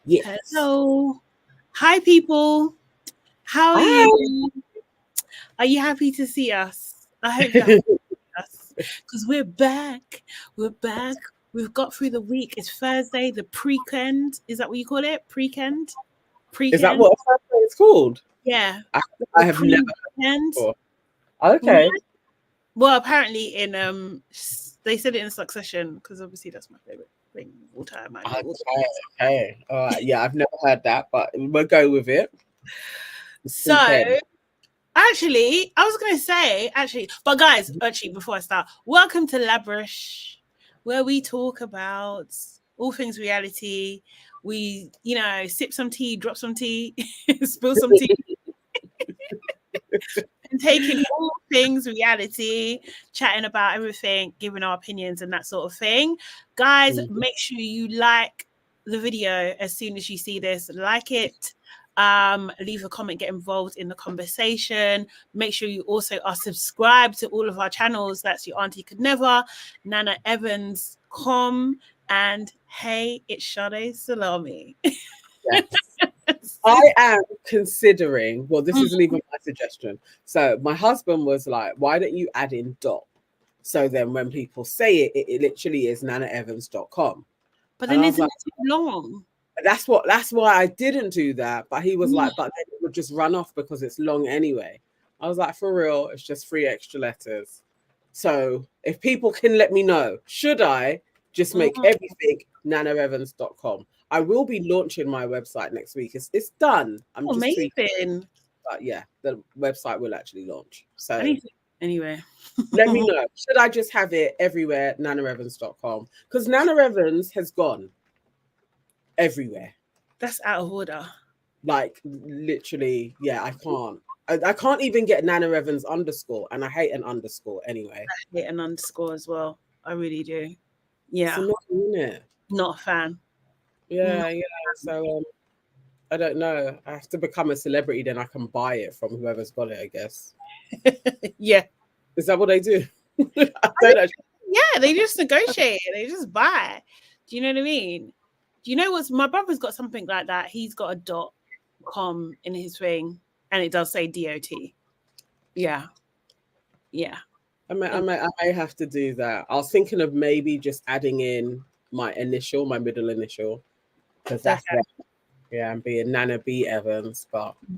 Yes. Hello. Hi, people. How are Hi. you? Are you happy to see us? I hope you're happy to see us because we're back. We're back. We've got through the week. It's Thursday, the pre-kend. Is that what you call it? Pre-kend? Is that Pre-kend? what it's called? Yeah. I The have never heard pre-kend. before. What? Okay. Well, apparently they said it in succession because obviously that's my favorite thing of all time. Okay. All right. Yeah, I've never heard that, but we'll go with it. So Weekend. actually, I was going to say, but guys, before I start, welcome to Labrish, where we talk about all things reality. We, sip some tea, drop some tea, spill some tea, and taking all things reality, chatting about everything, giving our opinions and that sort of thing. Guys, make sure you like the video as soon as you see this. Like it. Leave a comment, get involved in the conversation. Make sure you also are subscribed to all of our channels. That's Your Auntie Could Never, Nana Evans, and hey, it's Sade Salami. Yes. I am considering, well, this isn't even my suggestion. So my husband was like, why don't you add in dot? So then when people say it, it literally is nanaevans.com. But And then I was isn't like, it too long? that's why I didn't do that. But he was like, but then it would just run off because it's long anyway. I was like, for real, it's just 3 extra letters. So if people can let me know, should I just make everything nanaevans.com? I will be launching my website next week. It's done. I'm just tweaking. Amazing. But yeah, the website will actually launch. So Anyway. let me know. Should I just have it everywhere, nanaevans.com? Because Nana Evans has gone everywhere. That's out of order. Like literally, yeah, I can't. I can't even get Nana Evans underscore, and I hate an underscore anyway. I hate an underscore as well. I really do. Yeah. It's annoying, isn't it? Not a fan. Yeah. So I don't know. I have to become a celebrity, then I can buy it from whoever's got it, I guess. Yeah. Is that what they do? I don't know. Yeah, they just negotiate. They just buy. Do you know what I mean? Do you know what's my brother's got something like that? He's got a .com in his thing, and it does say DOT. Yeah. Yeah. I may have to do that. I was thinking of maybe just adding in my middle initial, because that's and being Nana B Evans,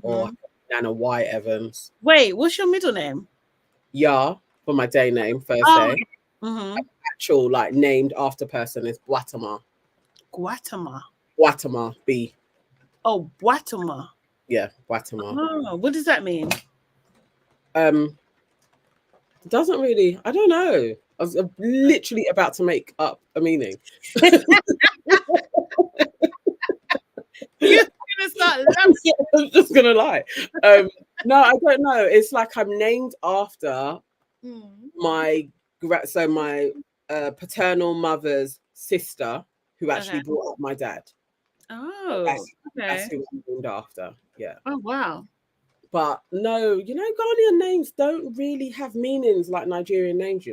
or Nana Y Evans. Wait, what's your middle name? Yeah, for my day name, Thursday. Mm-hmm. Actual named after person is Guatemala. Guatemala B. Oh, Guatemala. Yeah, Guatemala. Oh, what does that mean? It doesn't really. I don't know. I was literally about to make up a meaning. You're gonna start laughing. I'm just gonna lie. No, I don't know. It's like I'm named after my paternal mother's sister, who actually brought up my dad. Oh, that's who I'm named after. Yeah. Oh, wow. But no, Ghanaian names don't really have meanings like Nigerian names,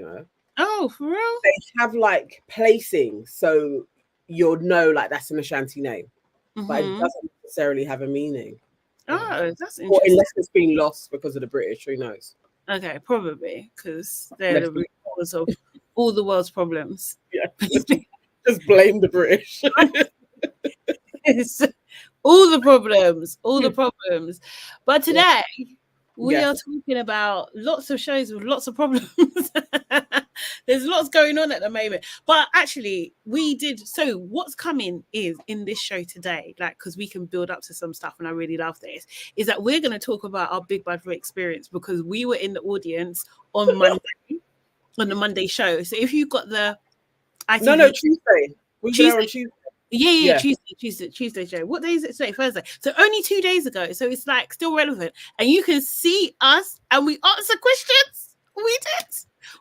Oh, for real? They have like placing, so you'll know like that's an Ashanti name, but it doesn't necessarily have a meaning. Oh, that's interesting. Or unless it's been lost because of the British, who knows? Okay, probably, because they're the root cause of all the world's problems. Yeah, just blame the British. It's all the problems. But today we are talking about lots of shows with lots of problems. There's lots going on at the moment. But actually, so what's coming is in this show today, like, because we can build up to some stuff, and I really love this, is that we're going to talk about our Big Bad experience, because we were in the audience on Monday, on the Monday show. So if you've got the ITV, Tuesday. We were there on Tuesday. Yeah. Tuesday show. What day is it today? Thursday. So only 2 days ago. So it's like still relevant. And you can see us and we answer questions. We did.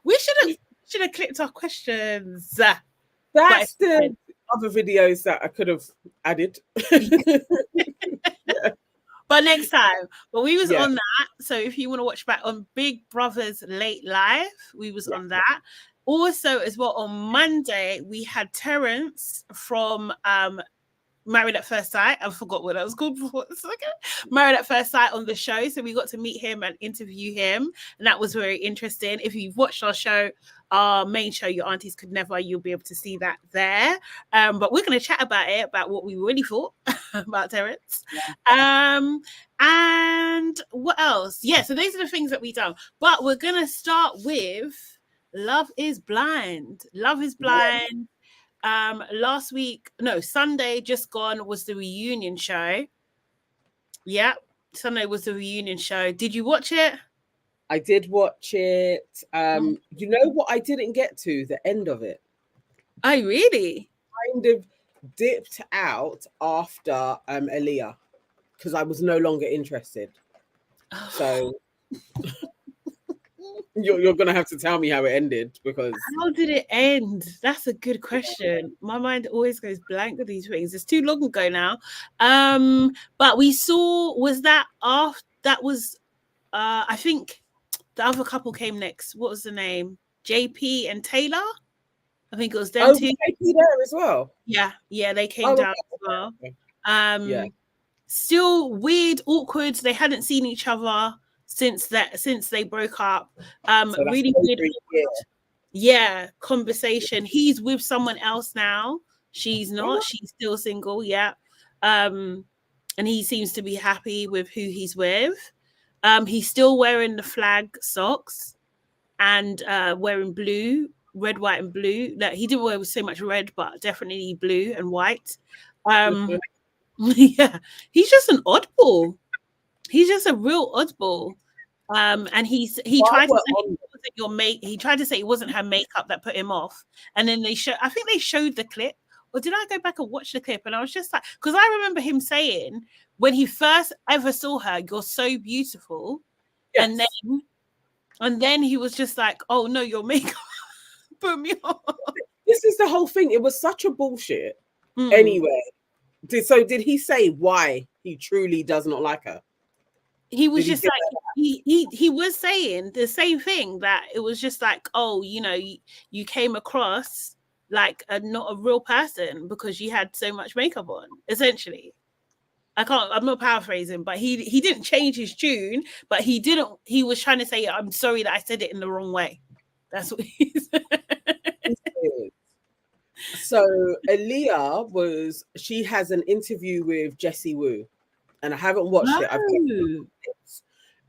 We should have clicked our questions. That's the other videos that I could have added. But next time. But we was on that. So if you want to watch back on Big Brother's Late Live, we was on that. Also, as well, on Monday, we had Terence from Married at First Sight. I forgot what that was called before. Married at First Sight on the show. So we got to meet him and interview him. And that was very interesting. If you've watched our show, our main show, Your Aunties Could Never, you'll be able to see that there. But we're going to chat about it, about what we really thought about Terrence. Yeah. And what else? Yeah, so those are the things that we've done. But we're going to start with Love is Blind. Love is Blind. Yeah. Last week, no, Sunday just gone was the reunion show. Yeah, Sunday was the reunion show. Did you watch it? I did watch it. You know what I didn't get to? The end of it. Oh, really? Kind of dipped out after Aaliyah because I was no longer interested. So you're gonna have to tell me how it ended, because how did it end? That's a good question. My mind always goes blank with these things. It's too long ago now. But we saw, was that after that was I think the other couple came next. What was the name? JP and Taylor? I think it was them two. JP there as well. Yeah, they came down as well. Yeah. Still weird, awkward. They hadn't seen each other since they broke up. So really weird. Yeah, conversation. He's with someone else now. She's not. She's still single. Yeah. And he seems to be happy with who he's with. He's still wearing the flag socks and wearing blue, red, white, and blue. Like, he didn't wear so much red, but definitely blue and white. Yeah, he's just an oddball. He's just a real oddball. And he tried to say it wasn't your he tried to say it wasn't her makeup that put him off. And then I think they showed the clip. Or did I go back and watch the clip? And I was just like, because I remember him saying when he first ever saw her, "You're so beautiful." Yes. And then he was just like, "Oh no, your makeup put me off." This is the whole thing. It was such a bullshit. Anyway, did he say why he truly does not like her? He was just like, he was saying the same thing, that it was just like, oh, you came across like not a real person because you had so much makeup on, essentially. I'm not paraphrasing, but he didn't change his tune, but he was trying to say, I'm sorry that I said it in the wrong way. That's what he said. So Aaliyah she has an interview with Jessie Wu, and I haven't watched it.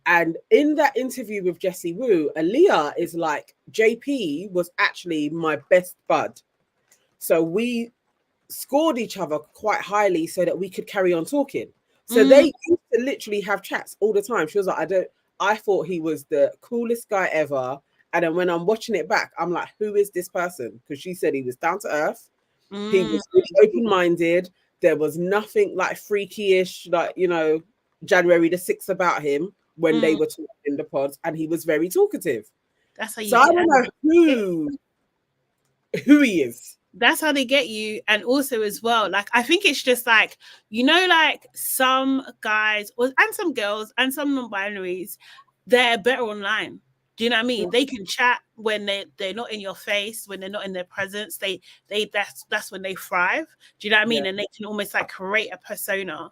And in that interview with Jessie Wu, Aaliyah is like, JP was actually my best bud. So we scored each other quite highly so that we could carry on talking. So they used to literally have chats all the time. She was like, I thought he was the coolest guy ever. And then when I'm watching it back, I'm like, who is this person? Because she said he was down to earth. He was really open-minded. There was nothing like freaky-ish, like, January the 6th about him when they were talking in the pods, and he was very talkative. That's how you. So I don't know who he is. That's how they get you. And also as well, like, I think it's just like, like some guys and some girls and some non-binaries, they're better online. Do you know what I mean? They can chat when they're not in your face, when they're not in their presence. That's when they thrive. Do you know what I mean? Yeah. And they can almost like create a persona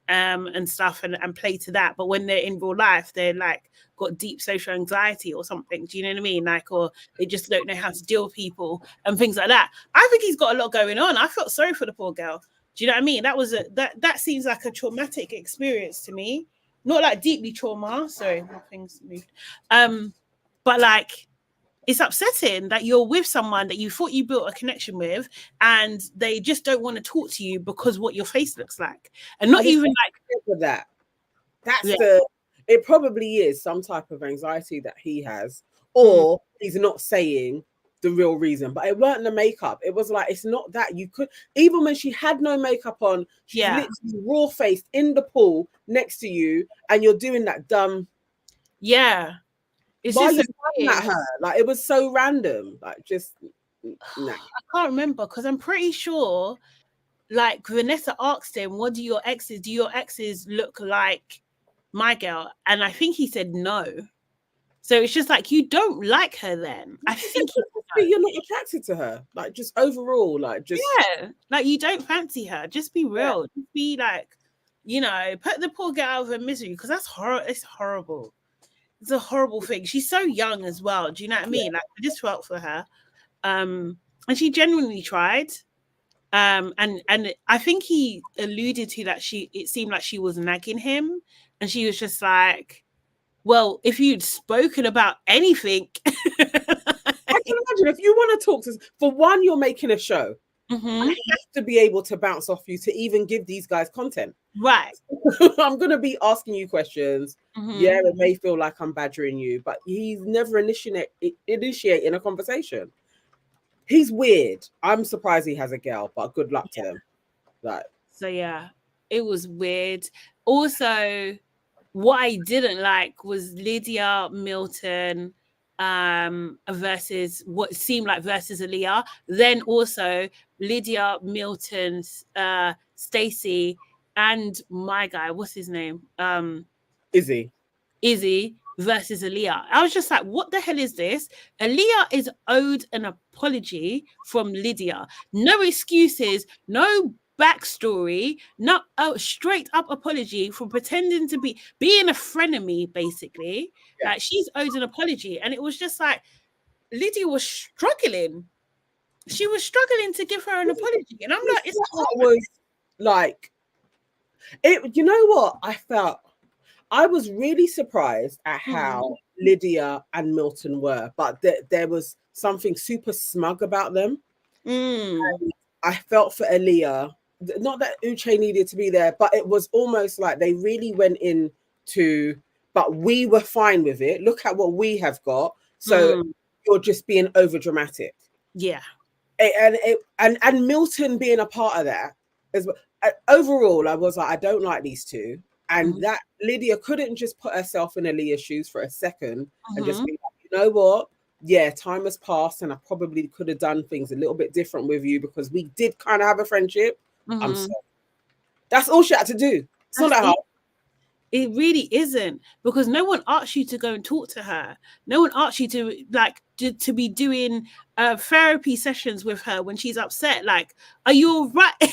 and stuff and play to that. But when they're in real life, they're like got deep social anxiety or something. Do you know what I mean? Like, or they just don't know how to deal with people and things like that. I think he's got a lot going on. I felt sorry for the poor girl. Do you know what I mean? That seems like a traumatic experience to me. Not like deeply trauma. Sorry, my things moved. But like, it's upsetting that you're with someone that you thought you built a connection with, and they just don't want to talk to you because what your face looks like, and not even like that. That's it. Probably is some type of anxiety that he has, or he's not saying the real reason. But it weren't the makeup. It was like, it's not that. You could, even when she had no makeup on, she's literally raw faced in the pool next to you, and you're doing that dumb. Yeah. It's just at her. Like, it was so random. Like, just no. I can't remember, because I'm pretty sure like Vanessa asked him, what do your exes look like my girl? And I think he said no. So it's just like, you don't like her then. I think he you're not attracted to her. Like, just overall, like, just like you don't fancy her. Just be real. Just be like, put the poor girl out of her misery, because that's horrible. It's horrible. It's a horrible thing. She's so young as well. Do you know what I mean? Like, I just felt for her. And she genuinely tried. And I think he alluded to that it seemed like she was nagging him, and she was just like, well, if you'd spoken about anything. I can imagine if you want to talk to, for one, you're making a show. I have to be able to bounce off you to even give these guys content. Right. I'm going to be asking you questions. Yeah, it may feel like I'm badgering you, but he's never initiating a conversation. He's weird. I'm surprised he has a girl, but good luck to them. Like, so yeah, it was weird. Also, what I didn't like was Lydia Milton versus what seemed like versus Aaliyah. Then also Lydia Milton's Stacey and my guy, what's his name? Izzy versus Aaliyah. I was just like, what the hell is this? Aaliyah is owed an apology from Lydia. No excuses, no backstory, not a straight up apology for pretending to being a frenemy, basically. Yeah. Like, she's owed an apology. And it was just like, Lydia was struggling. She was struggling to give her an apology. And I'm like, you know what? I was really surprised at how Lydia and Milton were, but there was something super smug about them. I felt for Aaliyah, not that Uche needed to be there, but it was almost like they really went into, but we were fine with it. Look at what we have got. So you're just being over dramatic. Yeah. And Milton being a part of that as well. Overall, I was like, I don't like these two. And that Lydia couldn't just put herself in Aaliyah's shoes for a second and just be like, you know what? Yeah, time has passed and I probably could have done things a little bit different with you because we did kind of have a friendship. I'm sorry. That's all she had to do. It's not that hard. It really isn't, because no one asked you to go and talk to her. No one asked you to be doing therapy sessions with her when she's upset. Like, are you all right?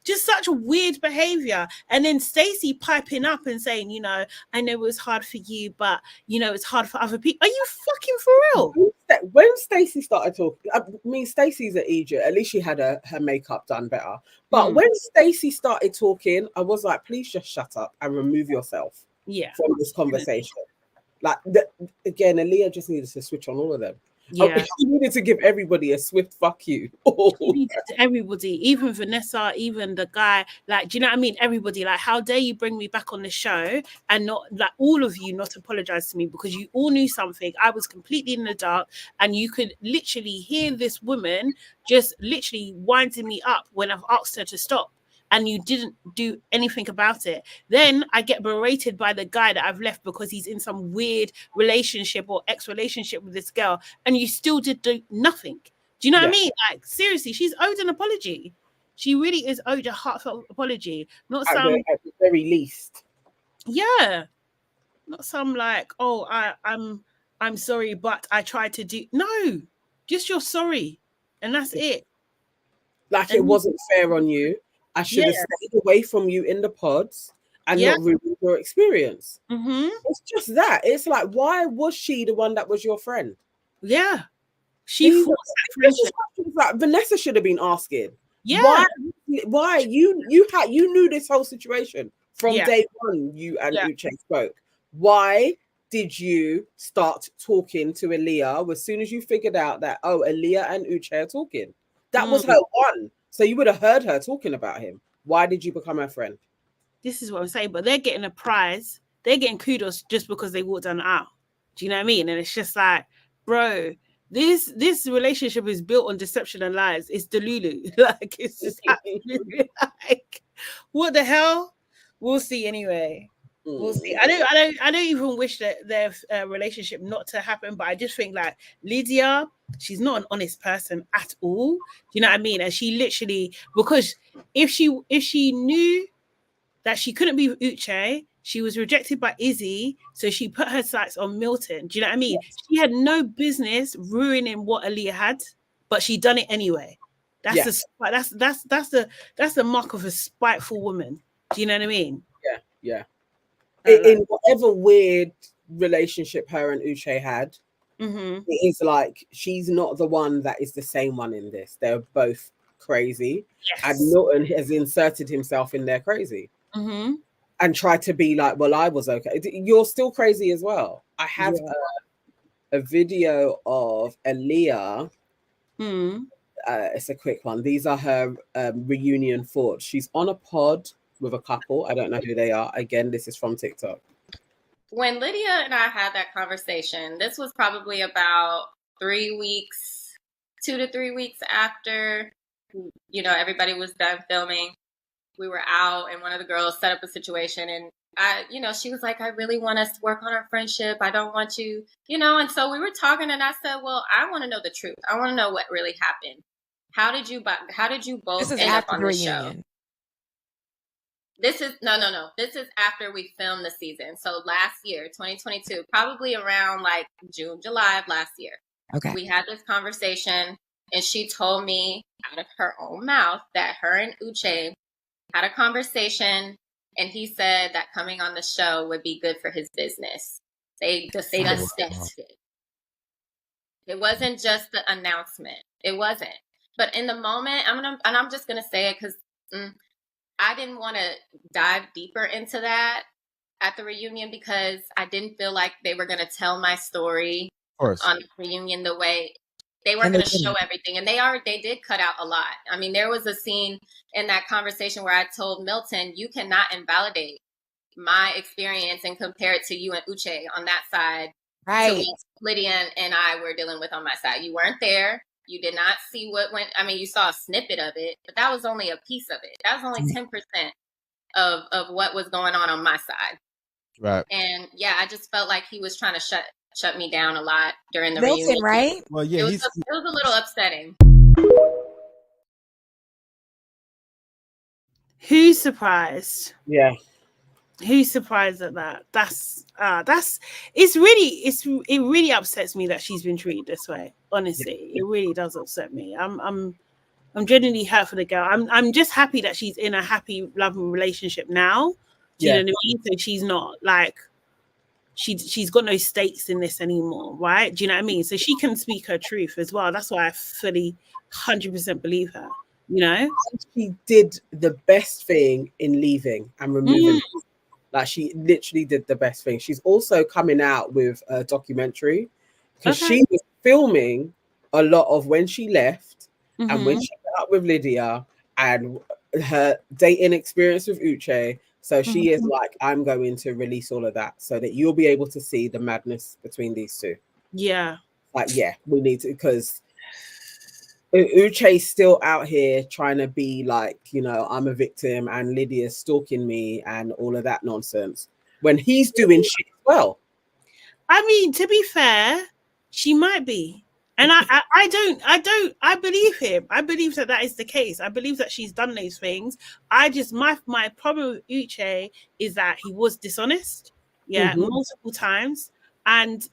Just such weird behavior. And then Stacey piping up and saying, I know it was hard for you, but it's hard for other people. Are you fucking for real? When Stacey started talking, I mean, Stacey's an idiot. At least she had her makeup done better. But when Stacey started talking, I was like, please just shut up and remove yourself from this conversation. Like, again, Aaliyah just needed to switch on all of them. Yeah. She needed to give everybody a swift fuck you. Everybody, even Vanessa, even the guy, like, do you know what I mean? Everybody, like, how dare you bring me back on the show and not, like, all of you not apologize to me because you all knew something. I was completely in the dark, and you could literally hear this woman just literally winding me up when I've asked her to stop. And you didn't do anything about it. Then I get berated by the guy that I've left because he's in some weird relationship or ex-relationship with this girl, and you still did do nothing. Do you know what I mean? Like, seriously, she's owed an apology. She really is owed a heartfelt apology. Not at the very least. Yeah. Not some like, oh, I'm sorry, but I tried to do. No, just you're sorry, and that's it. Like, it wasn't fair on you. I should have stayed away from you in the pods and not ruined your experience. It's just that. It's like, why was she the one that was your friend? Yeah. She forced that friendship. Like, Vanessa should have been asking. Yeah. Why? You knew this whole situation from day one. You and Uche spoke. Why did you start talking to Aaliyah as soon as you figured out that, Aaliyah and Uche are talking? That was her one. So you would have heard her talking about him. Why did you become her friend? This is what I'm saying. But they're getting a prize. They're getting kudos just because they walked down the aisle. Do you know what I mean? And it's just like, bro, this relationship is built on deception and lies. It's Delulu. Like, it's just absolutely like, what the hell? We'll see anyway. We'll see. I don't even wish that their relationship not to happen, but I just think, like, Lydia, she's not an honest person at all. Do you know what I mean? And she literally, because if she knew that she couldn't be with Uche, She was rejected by Izzy, so she put her sights on Milton. Do you know what I mean? Yes. She had no business ruining what Aaliyah had, but she done it anyway. That's the mark of a spiteful woman. Do you know what I mean? Yeah. In whatever weird relationship her and Uche had, it is like she's not the one that is the same one in this. They're both crazy. Yes. And Milton has inserted himself in their crazy. And tried to be like, well, I was okay. You're still crazy as well. I have a video of Aaliyah. It's a quick one. These are her reunion thoughts. She's on a pod with a couple. I don't know who they are. Again, this is from TikTok. When Lydia and I had that conversation, this was probably about 2 to 3 weeks after, everybody was done filming. We were out and one of the girls set up a situation and she was like, I really want us to work on our friendship. I don't want you, and so we were talking and I said, well, I want to know the truth. I want to know what really happened. How did you both end up on the show? This is no. This is after we filmed the season. So last year, 2022, probably around like June, July of last year. Okay. We had this conversation and she told me out of her own mouth that her and Uche had a conversation and he said that coming on the show would be good for his business. They discussed it. It wasn't just the announcement. It wasn't. But in the moment, I'm just going to say it because I didn't want to dive deeper into that at the reunion because I didn't feel like they were going to tell my story on the reunion the way they weren't going to show everything. And they did cut out a lot. I mean, there was a scene in that conversation where I told Milton, you cannot invalidate my experience and compare it to you and Uche on that side. Right. So Lydia and I were dealing with on my side. You weren't there. You did not see what went. I mean, you saw a snippet of it, but that was only a piece of it. That was only 10% of what was going on my side. Right. And yeah, I just felt like he was trying to shut me down a lot during the Milton, reunion. right? Well, yeah, it was a little upsetting. Who's surprised? Yeah. Who's surprised at that? It really upsets me that she's been treated this way. Honestly, it really does upset me. I'm genuinely hurt for the girl. I'm just happy that she's in a happy, loving relationship now. Do you know what I mean? So she's not like she's got no stakes in this anymore, right? Do you know what I mean? So she can speak her truth as well. That's why I fully 100% believe her. She did the best thing in leaving and removing. Like she literally did the best thing. She's also coming out with a documentary because she was filming a lot of when she left and when she met up with Lydia and her dating experience with Uche. So she is like, I'm going to release all of that so that you'll be able to see the madness between these two. Yeah. Like, we need to, because Uche's still out here trying to be like, I'm a victim and Lydia's stalking me and all of that nonsense when he's doing shit as well. I mean, to be fair, she might be. And I believe him. I believe that is the case. I believe that she's done those things. My problem with Uche is that he was dishonest. Multiple times. And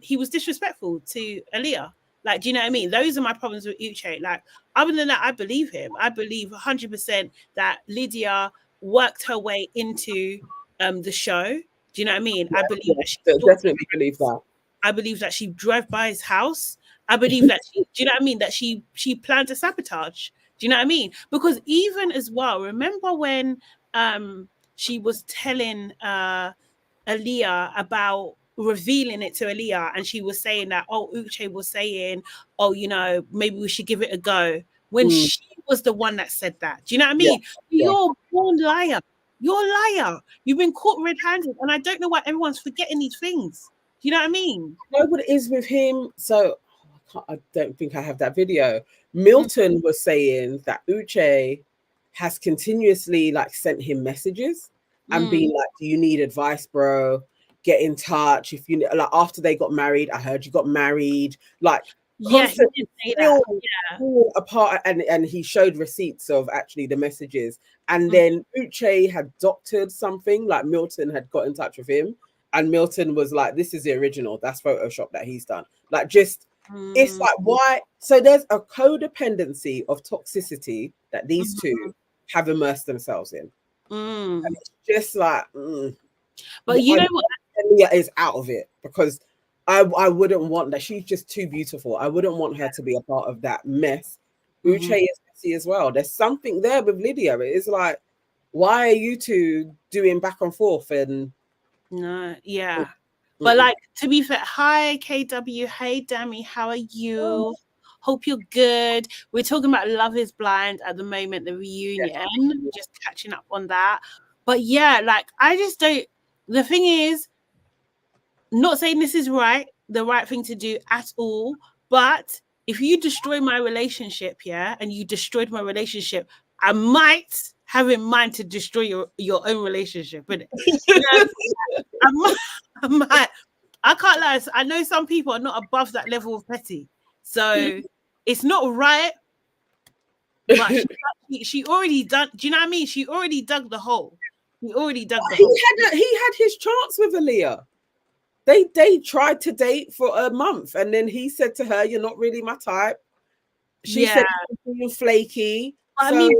he was disrespectful to Aaliyah. Like, do you know what I mean? Those are my problems with Uche. Like, other than that, I believe him. I believe 100% that Lydia worked her way into the show. Do you know what I mean? I believe that she definitely believe that. I believe that she drove by his house. I believe that do you know what I mean? That she planned to sabotage. Do you know what I mean? Because even as well, remember when she was telling Aaliyah about revealing it to Aaliyah, and she was saying that, Uche was saying, maybe we should give it a go, when she was the one that said that. Do you know what I mean? You're a born liar. You're a liar. You've been caught red-handed, and I don't know why everyone's forgetting these things. Do you know what I mean? You know what it is with him? So I don't think I have that video. Milton was saying that Uche has continuously sent him messages and been like, do you need advice, bro? Get in touch. If you after they got married, I heard you got married. Like, Yeah, he constantly did say that. still apart, and he showed receipts of actually the messages. And Mm. then Uche had doctored something, like Milton had got in touch with him, and Milton was like, "This is the original. That's Photoshop that he's done." Like, just it's like, why? So there's a codependency of toxicity that these two have immersed themselves in. And it's just like, but you know what? Leah is out of it, because I wouldn't want that. She's just too beautiful. I wouldn't want her to be a part of that mess. Uche is messy as well. There's something there with Lydia. It is like, why are you two doing back and forth? And no, yeah. But like, to be fair, hi KW, hey Dami, how are you? Hope you're good. We're talking about Love is Blind at the moment, the reunion, just catching up on that. But yeah, like, I just don't, the thing is, not saying this is the right thing to do at all, but if you destroy my relationship, and you destroyed my relationship, I might have in mind to destroy your own relationship. But I might. I can't lie. I know some people are not above that level of petty, so it's not right. But she already done. Do you know what I mean? She already dug the hole. He already dug the hole. He had his chance with Aaliyah. They tried to date for a month, and then he said to her, "You're not really my type." She said, "You're flaky." I mean,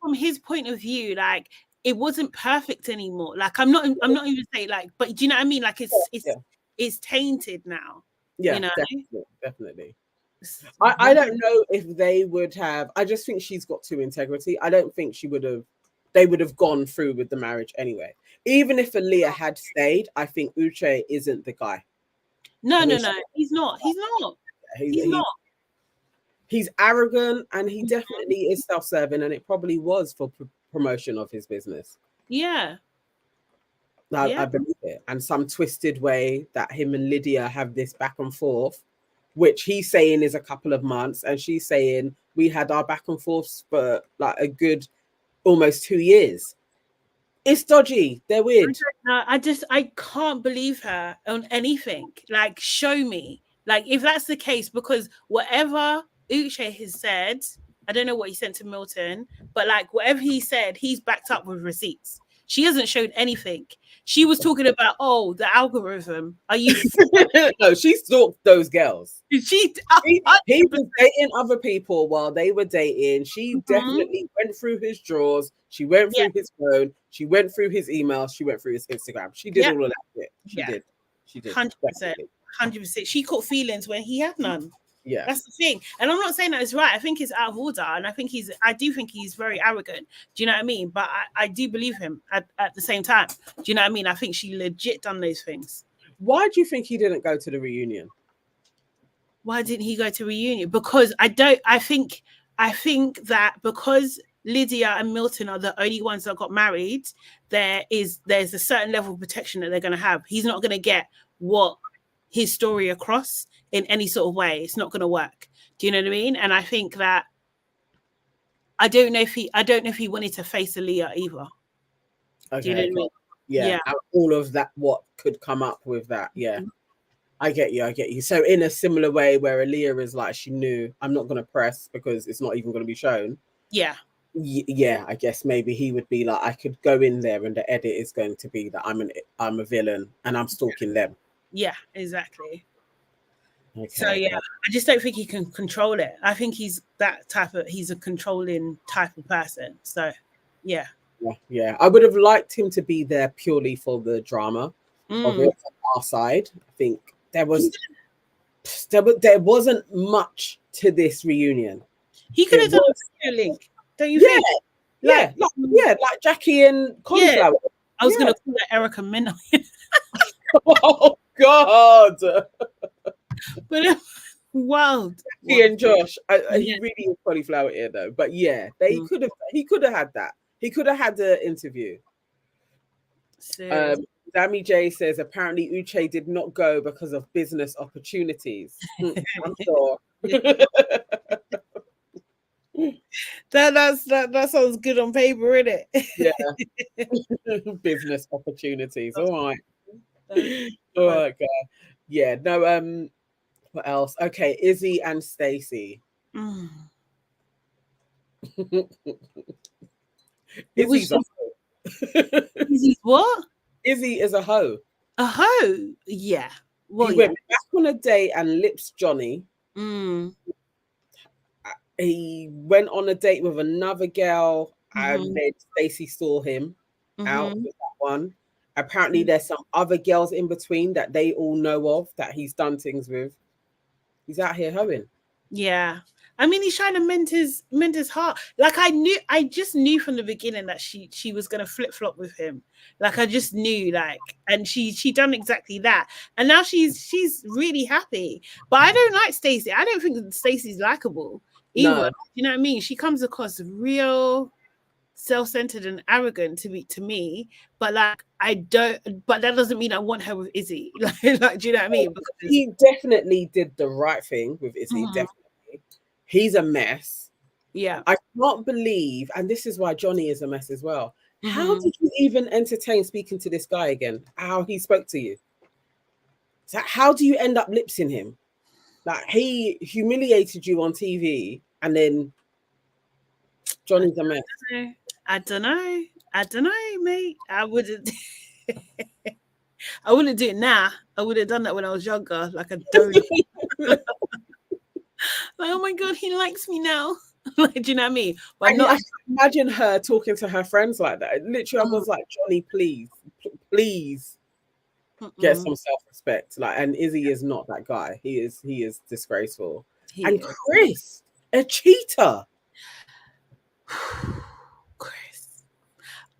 from his point of view, like, it wasn't perfect anymore. Like, I'm not even saying, like, but do you know what I mean? Like, it's tainted now. Yeah, you know? definitely. I don't know if they would have. I just think she's got too integrity. I don't think they would have gone through with the marriage anyway. Even if Aaliyah had stayed, I think Uche isn't the guy. No, he's not. He's not. He's not. He's arrogant, and he definitely is self-serving, and it probably was for promotion of his business. Yeah. I believe it. And some twisted way that him and Lydia have this back and forth, which he's saying is a couple of months, and she's saying we had our back and forths for like a good almost 2 years. It's dodgy. They're weird. I can't believe her on anything. Like, show me. Like, if that's the case, because whatever Uche has said, I don't know what he sent to Milton, but like, whatever he said, he's backed up with receipts. She hasn't showed anything. She was talking about, the algorithm. Are you? No, she stalked those girls. He was dating other people while they were dating. She definitely went through his drawers. She went through his phone. She went through his emails. She went through his Instagram. She did all of that shit. She did. 100%. She caught feelings when he had none. Yeah, that's the thing. And I'm not saying that it's right. I think it's out of order, and I do think he's very arrogant. Do you know what I mean? But I do believe him at the same time. Do you know what I mean? I think she legit done those things. Why do you think he didn't go to the reunion? Why didn't he go to reunion? Because I think that because Lydia and Milton are the only ones that got married, there's a certain level of protection that they're going to have. He's not going to get what his story across in any sort of way. It's not going to work. Do you know what I mean? And I think that I don't know if he wanted to face Aaliyah either. Okay. Do you know what I mean? Yeah. All of that, what could come up with that. Yeah. I get you. So in a similar way where Aaliyah is like, she knew, I'm not going to press because it's not even going to be shown. Yeah. Yeah, I guess maybe he would be like, I could go in there and the edit is going to be that I'm a villain and I'm stalking them. Yeah, exactly. Okay. So I just don't think he can control it. I think he's a controlling type of person. So yeah. I would have liked him to be there purely for the drama of it on our side. I think there wasn't much to this reunion. He could have done a link, don't you think? Like Jackie and Cauliflower. I was gonna call that Erica Mena. Oh God. But wild. Jackie and Josh. He really is Cauliflower ear though. But he could have had that. He could have had the interview. Dami J says apparently Uche did not go because of business opportunities. I'm sure. That sounds good on paper, isn't it? Yeah. Business opportunities. All right. All right, guys. Yeah, no, What else? Okay, Izzy and Stacey. Mm. Izzy's a hoe. Izzy's what? Izzy is a hoe. A hoe? Yeah. Well, He went back on a date and lips Johnny. Mm. He went on a date with another girl, and Mm-hmm. then Stacey saw him out Mm-hmm. with that one. Apparently, there's some other girls in between that they all know of that he's done things with. He's out here hoeing. Yeah. I mean, he's trying to mend his heart. Like I just knew from the beginning that she was gonna flip flop with him. Like I just knew, like, and she done exactly that. And now she's really happy. But I don't like Stacey. I don't think that Stacey's likable either. No. You know what I mean? She comes across real self-centered and arrogant to me, but like but that doesn't mean I want her with Izzy. like do you know what I mean? Because he definitely did the right thing with Izzy. Mhm. Definitely, he's a mess. Yeah, I can't believe, and this is why Johnny is a mess as well. How Mhm. did you even entertain speaking to this guy again? How he spoke to you? So how do you end up lipsing him? Like, he humiliated you on TV, and then Johnny's a mess. I don't know, mate. I wouldn't I wouldn't do it now. I would have done that when I was younger, like a donut. Like, oh my god, he likes me now. Like, do you know what I mean? But I imagine her talking to her friends like that. Literally, I was like, Johnny, please get some self-respect. Like, and Izzy is not that guy. He is disgraceful. And Chris, a cheater. Chris,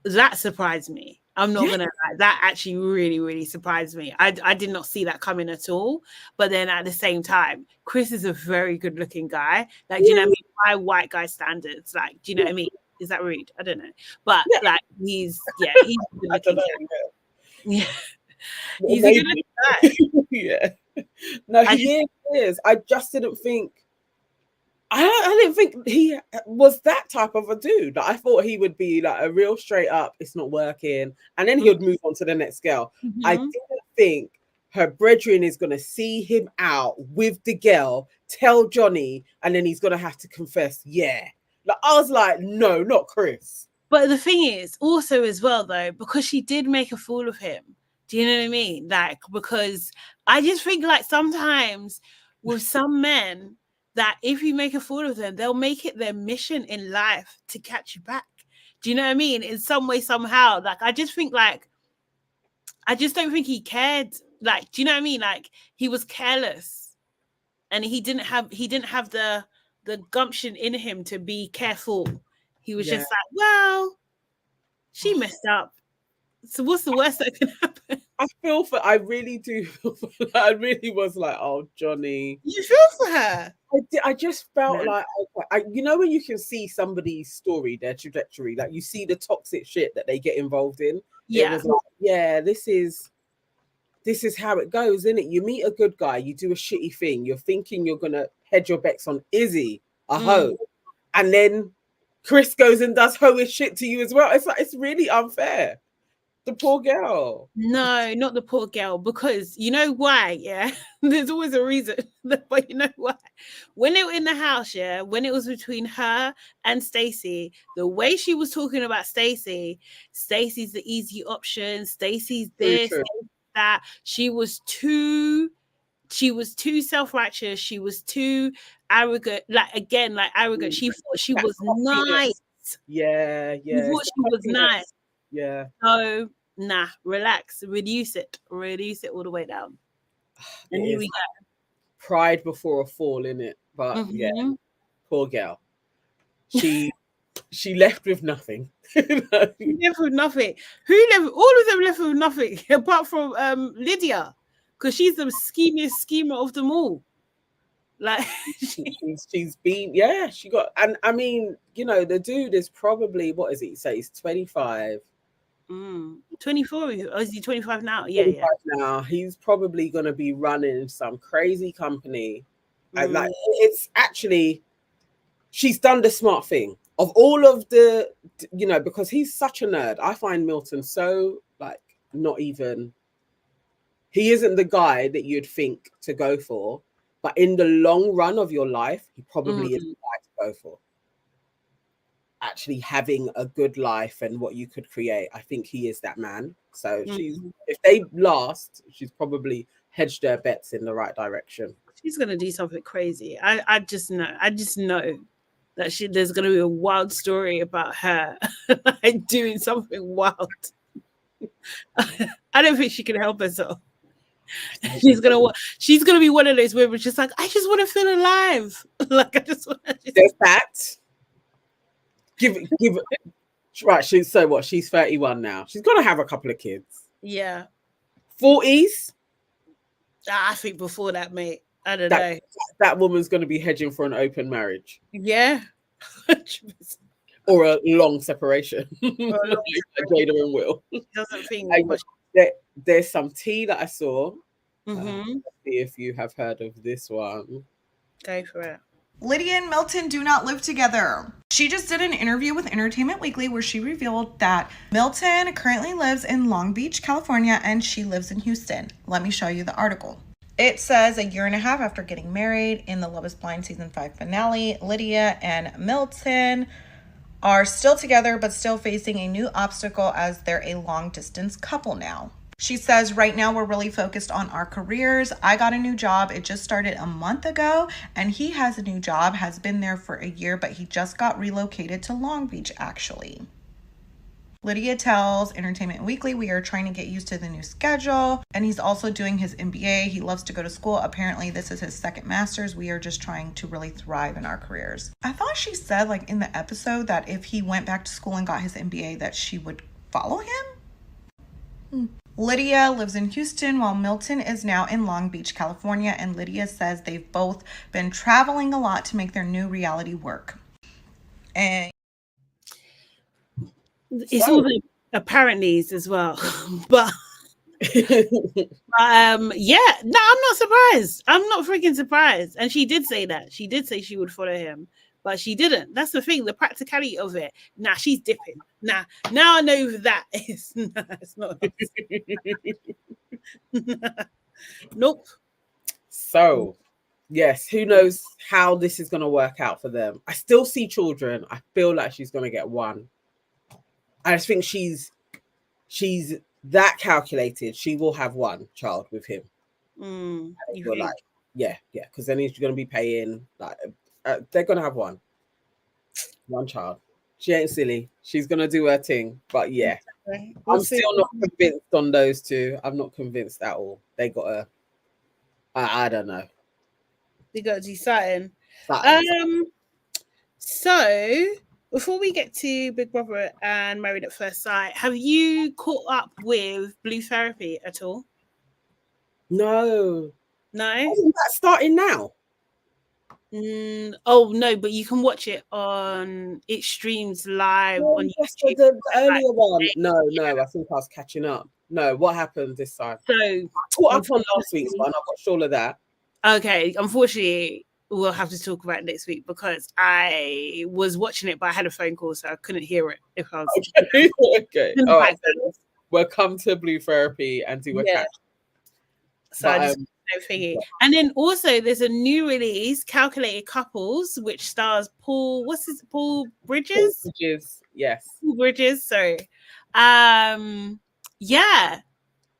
that surprised me. I'm not gonna lie. That actually really, really surprised me. I did not see that coming at all. But then at the same time, Chris is a very good looking guy. Like, do you know what I mean? By white guy standards. Like, do you know what I mean? Is that rude? I don't know. But like he's a good looking guy. Yeah. He's a good looking guy. Yeah. No, he is. I just didn't think I didn't think he was that type of a dude. Like, I thought he would be like a real straight up, it's not working, and then he would move on to the next girl. I didn't think her brethren is going to see him out with the girl, tell Johnny, and then he's going to have to confess, yeah. Like, I was like, no, not Chris. But the thing is, also as well, though, because she did make a fool of him. Do you know what I mean? Like, because I just think, like, sometimes with some men, that if you make a fool of them, they'll make it their mission in life to catch you back. Do you know what I mean? In some way, somehow. Like, I just think, like, I just don't think he cared. Like, do you know what I mean? Like, he was careless, and he didn't have the gumption in him to be careful. He was just like, well, she messed up. So what's the worst that can happen? I really do. I really was like, oh, Johnny. You feel for her. I just felt like, you know, when you can see somebody's story, their trajectory, like you see the toxic shit that they get involved in. Yeah. It was like, yeah, this is how it goes, isn't it? You meet a good guy, you do a shitty thing, you're thinking you're gonna head your bets on Izzy, a hoe, and then Chris goes and does hoish shit to you as well. It's like, it's really unfair. The poor girl. No, not the poor girl, because you know why? Yeah, there's always a reason. But you know why? When they were in the house, yeah, when it was between her and Stacey, the way she was talking about Stacey's the easy option. Stacey's this, Stacey's that. She was too self-righteous. She was too arrogant. Like arrogant. She thought she was nice. Yeah. She thought she was nice. Yeah. So nah, relax, reduce it all the way down. And here we go. Pride before a fall, in it. But yeah, poor girl. She left with nothing. She left with nothing. Who left? All of them left with nothing, apart from Lydia, because she's the schemiest schemer of them all. Like she's been, she got, and I mean, you know, the dude is probably, what is he say? He's 25. 24, or is he 25 now? Yeah. Now he's probably going to be running some crazy company. And like, it's actually, she's done the smart thing of all of the, you know, because he's such a nerd. I find Milton so like not even. He isn't the guy that you'd think to go for. But in the long run of your life, he probably is the guy to go for. Actually having a good life and what you could create, I think he is that man. So if they last, she's probably hedged her bets in the right direction. She's gonna do something crazy. I just know that there's gonna be a wild story about her like doing something wild. I don't think she can help herself. She's gonna be one of those women just like, I just want to feel alive. Like I just want to. There's that. Give right. She's 31 now. She's gonna have a couple of kids. Yeah. 40s. I think before that, mate. I don't know. That woman's gonna be hedging for an open marriage. Yeah. Or a long separation. Jada and Will. Doesn't think there's some tea that I saw. Mm-hmm. See if you have heard of this one. Go for it. Lydia and Milton do not live together. She just did an interview with Entertainment Weekly where she revealed that Milton currently lives in Long Beach, California, and she lives in Houston. Let me show you the article. It says a year and a half after getting married in the Love is Blind season 5 finale, Lydia and Milton are still together but still facing a new obstacle as they're a long distance couple now. She says, right now we're really focused on our careers. I got a new job. It just started a month ago, and he has a new job, has been there for a year, but he just got relocated to Long Beach, actually. Lydia tells Entertainment Weekly, we are trying to get used to the new schedule, and he's also doing his MBA. He loves to go to school. Apparently, this is his second master's. We are just trying to really thrive in our careers. I thought she said, like, in the episode that if he went back to school and got his MBA, that she would follow him. Lydia lives in Houston while Milton is now in Long Beach, California, and Lydia says they've both been traveling a lot to make their new reality work. And it's all the apparentlys as well. But yeah, no, I'm not surprised. I'm not freaking surprised. And she did say that. She did say she would follow him, but she didn't. That's the thing, the practicality of it. Nah, she's dipping. Nah, now I know that is. Nah, it's not. Nope. So, yes, who knows how this is going to work out for them. I still see children. I feel like she's going to get one. I just think she's that calculated. She will have one child with him. Yeah, because then he's going to be paying like. They're gonna have one child. She ain't silly. She's gonna do her thing. But yeah, I'm still not convinced on those two. I'm not convinced at all. They got a. I don't know. They got to do something. So before we get to Big Brother and Married at First Sight, have you caught up with Blue Therapy at all? No. Isn't that starting now? Oh no, but you can watch it on. It streams live on YouTube. The earlier one. No, I think I was catching up. No, what happened this time? So I caught up on last week's one. I watched all of that. Okay, unfortunately, we'll have to talk about it next week because I was watching it, but I had a phone call, so I couldn't hear it. If I was okay. All right, so we'll come to Blue Therapy and do a catch. So I just thingy. And then also there's a new release, Calculated Couples, which stars Paul Bridges? Paul Bridges, yes. Paul Bridges, sorry. Yeah.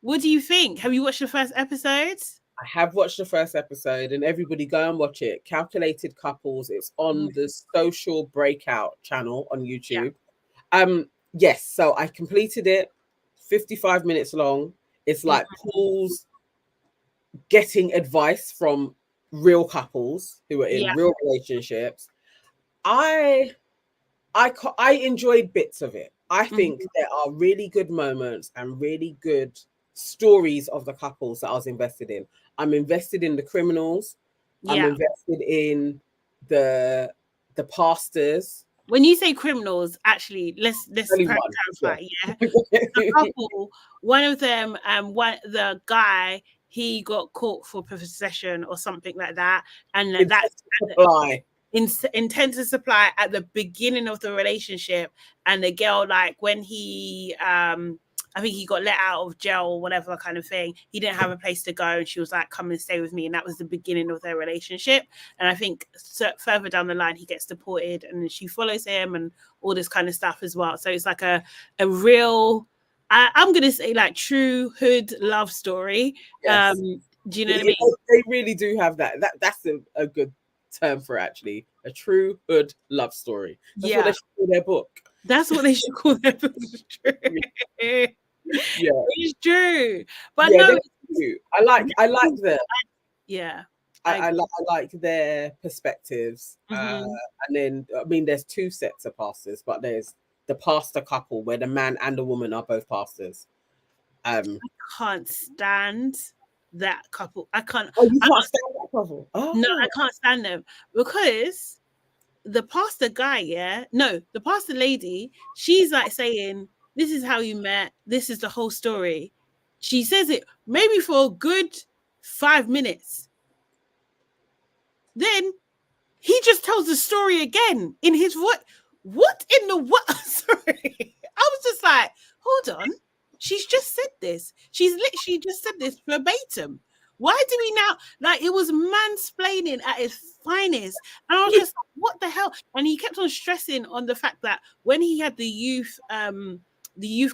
What do you think? Have you watched the first episode? I have watched the first episode, and everybody go and watch it. Calculated Couples. It's on the Social Breakout channel on YouTube. Yeah. Yes, so I completed it, 55 minutes long. It's like Paul's getting advice from real couples who are in real relationships. I enjoyed bits of it. I think there are really good moments and really good stories of the couples that I was invested in. I'm invested in the criminals. I'm invested in the pastors. When you say criminals, actually, let's clarify. Yeah, the couple. One of them, the guy, he got caught for possession or something like that, and that's intent to supply at the beginning of the relationship. And the girl, like when he I think he got let out of jail or whatever kind of thing. He didn't have a place to go, and she was like, come and stay with me. And that was the beginning of their relationship. And I think further down the line, he gets deported, and then she follows him and all this kind of stuff as well. So it's like a real, I'm going to say like true hood love story. Yes. Do you know what I mean? They really do have that. That's a good term for it, actually. A true hood love story. That's what they should call their book. That's what they should call their book. It's true. Yeah. It's true. But yeah, no, I like them. Yeah. I like their perspectives. And then, I mean, there's two sets of pastors, but there's the pastor couple where the man and the woman are both pastors. I can't stand that couple. I can't. Oh, you can't stand that couple? Oh. No, I can't stand them because the pastor guy, the pastor lady, she's like saying, this is how you met. This is the whole story. She says it maybe for a good 5 minutes. Then he just tells the story again in his what in the what? Sorry. I was just like, hold on. She's just said this. She's literally just said this verbatim. Why do we now, like, it was mansplaining at its finest. And I was just like, what the hell? And he kept on stressing on the fact that when he had the youth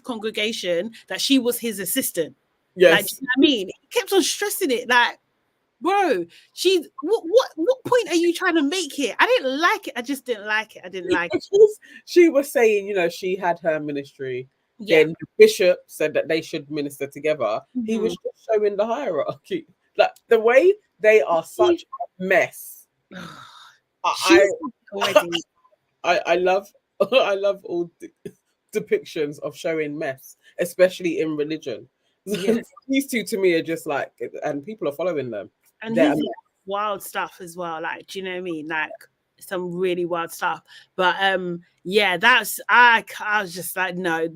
congregation, that she was his assistant. Yes. Like, do you know what I mean? He kept on stressing it, like, bro, she's what point are you trying to make here? I didn't like it. I just didn't like it. I didn't like it. She was saying, she had her ministry. Yeah. Then the bishop said that they should minister together. He was just showing the hierarchy. Like the way they are such a mess. I love all depictions of showing mess, especially in religion. Yes. These two to me are just like, and people are following them. And he's wild stuff as well. Like, do you know what I mean? Like some really wild stuff. But that's I was just like, no,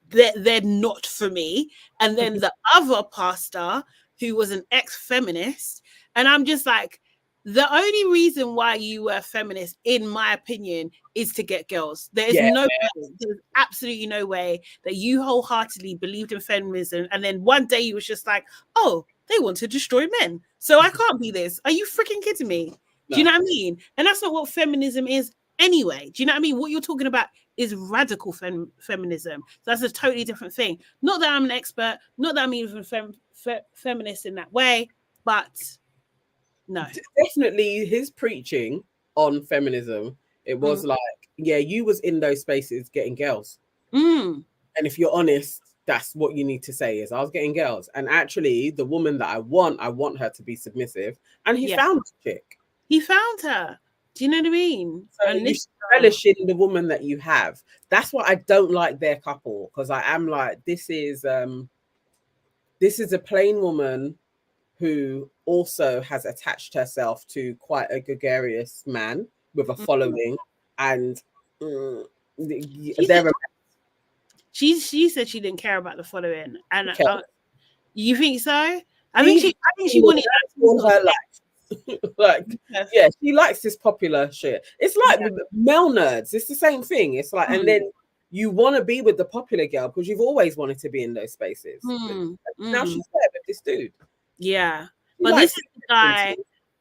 they're not for me. And then the other pastor who was an ex-feminist, and I'm just like, the only reason why you were a feminist, in my opinion, is to get girls. There's absolutely no way that you wholeheartedly believed in feminism, and then one day you was just like, oh, they want to destroy men, so I can't be this. Are you freaking kidding me? No. Do you know what I mean? And that's not what feminism is anyway. Do you know what I mean? What you're talking about is radical feminism. So that's a totally different thing. Not that I'm an expert, not that I'm even feminist in that way, but no. Definitely his preaching on feminism, it was like, you was in those spaces getting girls. And if you're honest, that's what you need to say is, I was getting girls. And actually, the woman that I want her to be submissive. And he found the chick. He found her. Do you know what I mean? So you relish in the woman that you have. That's why I don't like their couple, because I am like, this is a plain woman who also has attached herself to quite a gregarious man with a following, and she said she didn't care about the following, and you think so? I think she wanted all her life. Like, she likes this popular shit. It's like male nerds. It's the same thing. It's like, and then you want to be with the popular girl because you've always wanted to be in those spaces. Now she's there with this dude. Yeah, but this is the guy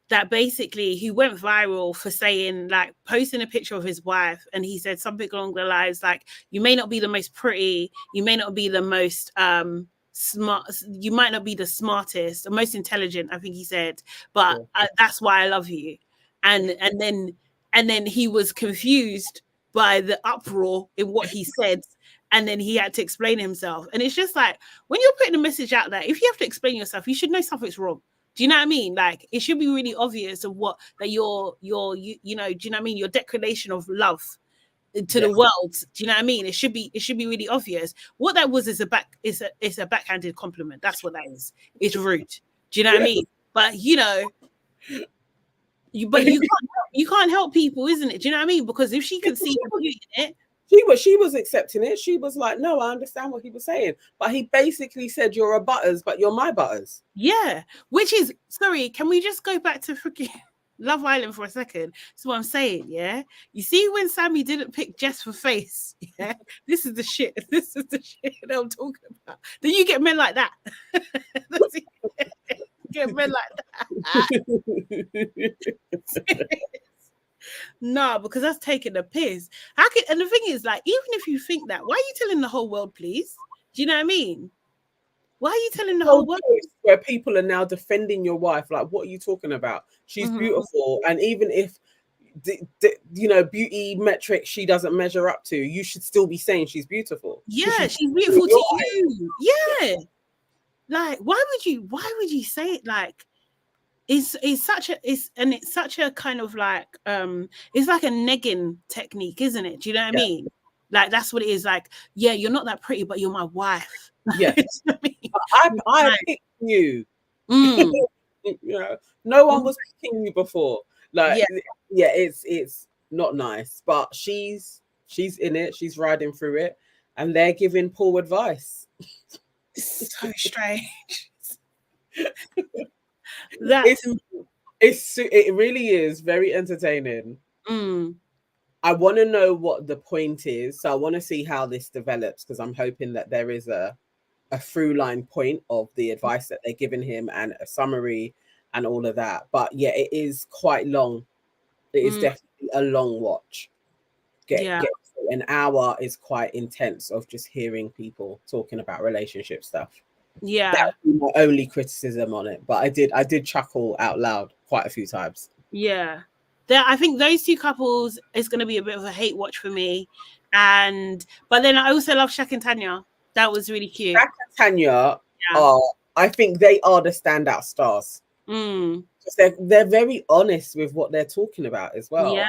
that basically he went viral for saying, like, posting a picture of his wife, and he said something along the lines like, you may not be the most pretty, you may not be the most smart, you might not be the smartest, the most intelligent, I think he said, but that's why I love you. And then he was confused by the uproar in what he said, and then he had to explain himself. And it's just like, when you're putting a message out there, if you have to explain yourself, you should know something's wrong. Do you know what I mean? Like, it should be really obvious of what that you know, do you know what I mean? Your declaration of love to the world. Do you know what I mean? It should be really obvious. What that was is a backhanded compliment. That's what that is. It's rude. Do you know what I mean? But you can't help people, isn't it? Do you know what I mean? Because if she could see the beauty in it. She was accepting it. She was like, no, I understand what he was saying. But he basically said, you're a butters, but you're my butters. Yeah. Which is, sorry, can we just go back to freaking Love Island for a second. That's what I'm saying, yeah? You see when Sammy didn't pick Jess for face, yeah? This is the shit. This is the shit that I'm talking about. Then you get men like that. Get men like that. No, because that's taking the piss. And the thing is, like, even if you think that, why are you telling the whole world, please? Do you know what I mean? Why are you telling the whole world? Where people are now defending your wife, like, what are you talking about? She's beautiful, and even if you know, beauty metrics she doesn't measure up to, you should still be saying she's beautiful. Yeah, she's beautiful to you. Yeah, like, why would you say it? Like, it's such a kind of like it's like a negging technique, isn't it? Do you know what I mean? Like, that's what it is. Like, yeah, you're not that pretty, but you're my wife. Yeah. I picked you. You know, no one was picking you before. Like, yeah, it's not nice, but she's in it. She's riding through it, and they're giving Paul advice. So strange. It really is very entertaining. I want to know what the point is, so I want to see how this develops, because I'm hoping that there is a through line point of the advice that they're giving him and a summary and all of that. But yeah, it is quite long. It is definitely a long watch. An hour is quite intense of just hearing people talking about relationship stuff. Yeah, that would be my only criticism on it, but I did chuckle out loud quite a few times. Yeah, I think those two couples is going to be a bit of a hate watch for me, but then I also love Shaq and Tanya. That was really cute. Shaq and Tanya I think they are the standout stars. They're very honest with what they're talking about as well. Yeah,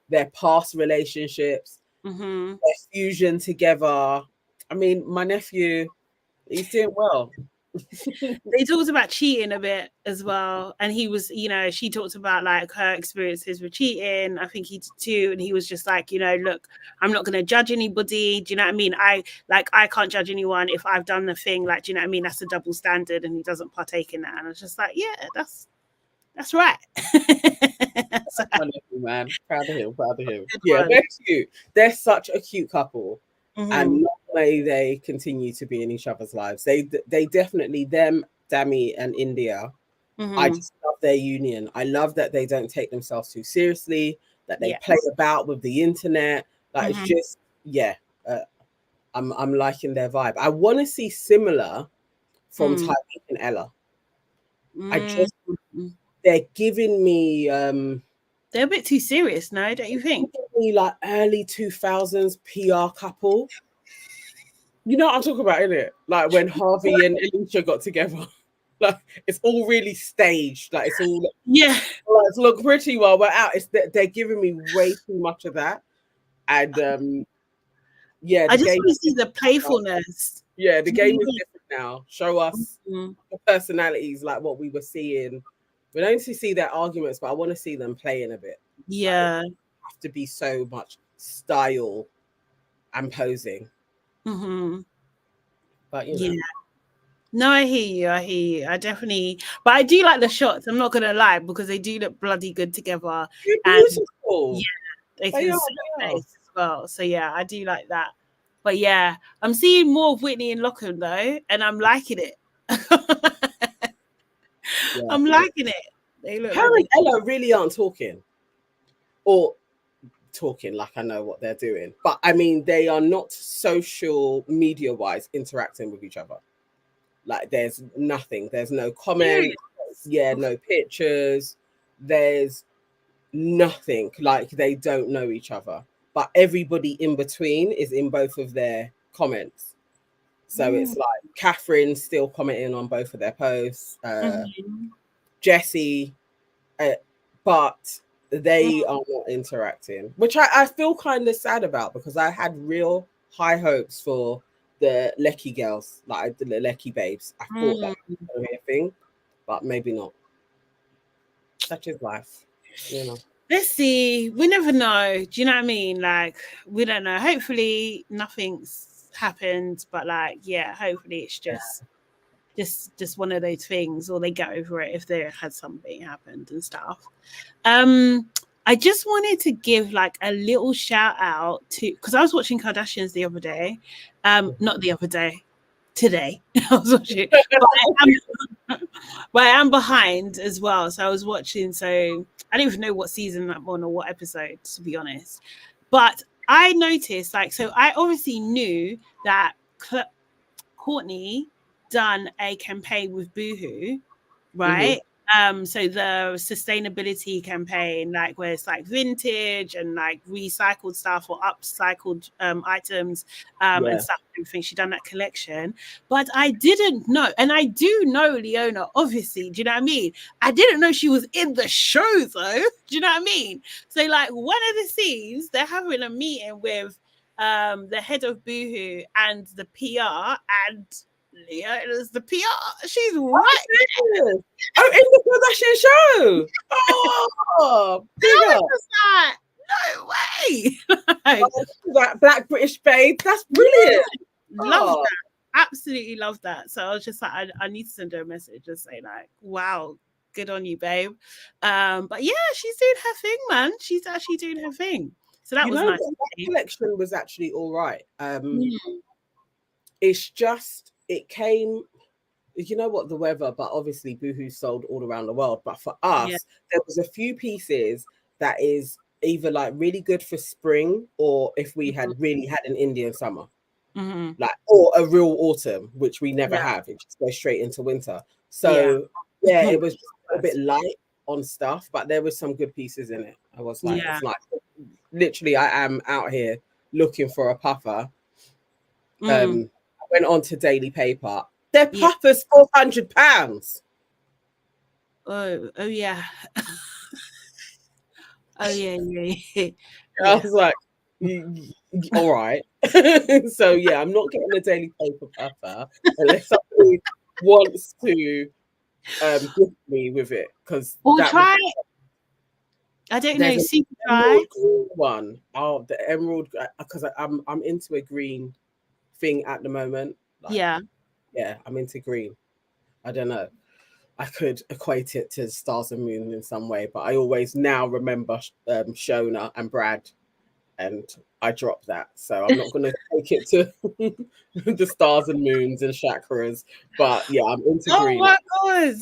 their past relationships, their fusion together. I mean, my nephew, he's doing well. They talked about cheating a bit as well, and he was, you know, she talked about like her experiences with cheating. I think he did too, and he was just like, you know, look, I'm not going to judge anybody. Do you know what I mean? I can't judge anyone if I've done the thing. Like, do you know what I mean? That's a double standard, and he doesn't partake in that. And I was just like, yeah, that's right. Man, proud of him. Yeah, they're cute. They're such a cute couple. And not may they continue to be in each other's lives. They definitely, them, Dami and India, I just love their union. I love that they don't take themselves too seriously, that they play about with the internet. Like, it's just, I'm liking their vibe. I want to see similar from Tyreek and Ella. They're giving me they're a bit too serious now, don't you think? Like early 2000s PR couple. You know what I'm talking about, innit? Like when Harvey and Alicia got together. Like, it's all really staged. Like, it's all like, look pretty while we're out. They're giving me way too much of that. And I just want to see the playfulness. Yeah, the game is different now. Show us the personalities, like what we were seeing. We don't see their arguments, but I want to see them playing a bit. Yeah. Like, have to be so much style and posing. But you know. No, I hear you. I definitely, but I do like the shots. I'm not gonna lie, because they do look bloody good together. They're beautiful. Yeah, they can see face as well. So yeah, I do like that. But yeah, I'm seeing more of Whitney and Lockham though, and I'm liking it. I'm liking it. They look. Her and Ella really aren't talking, or talking like I know what they're doing. But I mean, they are not social media wise interacting with each other. Like, there's nothing. There's no comment. No pictures. There's nothing. Like, they don't know each other. But everybody in between is in both of their comments. So it's like Catherine still commenting on both of their posts. Jessie, but they are not interacting, which I feel kind of sad about, because I had real high hopes for the Lecky girls, like the Lecky babes. I thought that was going to be a thing, but maybe not. Such is life, you know. Let's see. We never know. Do you know what I mean? Like, we don't know. Hopefully nothing's happened, but like, yeah, hopefully it's just just one of those things, or they get over it if they had something happened and stuff. I just wanted to give like a little shout out to, because I was watching Kardashians the other day, not the other day, today. I was watching, but I am behind as well. So I was watching, so I don't even know what season I'm on or what episode, to be honest. But I noticed, like, so I obviously knew that Courtney done a campaign with Boohoo, right? So the sustainability campaign, like where it's like vintage and like recycled stuff or upcycled items and stuff, everything. She done that collection. But I didn't know, and I do know Leona, obviously, do you know what I mean? I didn't know she was in the show though. Do you know what I mean? So like one of the scenes, they're having a meeting with the head of Boohoo and the PR, and Leah is the PR. She's right there. Oh, in the Kardashian show. Oh, I was just like, no way. That Black British babe. That's brilliant. Love that. Absolutely love that. So I was just like, I need to send her a message and say like, wow, good on you, babe. But yeah, she's doing her thing, man. She's actually doing her thing. So that was nice. That collection was actually all right. It's just, it came, you know what, the weather, but obviously Boohoo sold all around the world. But for us, there was a few pieces that is either like really good for spring, or if we had really had an Indian summer, like, or a real autumn, which we never have. It just goes straight into winter. So it was a bit light on stuff, but there was some good pieces in it. I was like, it's like, literally, I am out here looking for a puffer. I went on to Daily Paper. Their puffer's £400. Oh yeah. Oh yeah. I was like, all right. So yeah, I'm not getting a Daily Paper puffer unless somebody wants to gift me with it, because try. I don't know. See, try one. Oh, the emerald, because I'm into a green thing at the moment. Like, yeah, I'm into green. I don't know. I could equate it to Stars and Moon in some way, but I always now remember Shona and Brad, and I dropped that. So I'm not going to take it to the Stars and Moons and chakras. But yeah, I'm into green. Oh my God.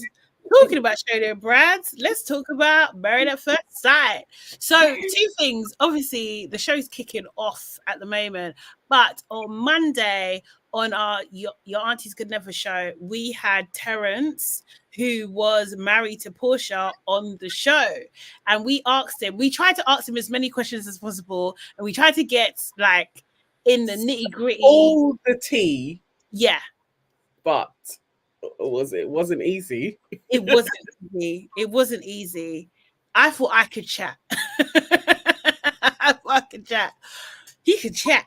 Talking about Shona and Brad, let's talk about Married at First Sight. So 2 things. Obviously, the show's kicking off at the moment, but on Monday on our Your Aunties Could Never show, we had Terrence, who was married to Portia, on the show, and we tried to ask him as many questions as possible, and we tried to get like in the nitty-gritty, all the tea. Yeah, but it wasn't easy. It wasn't easy. I thought I could chat. He could chat.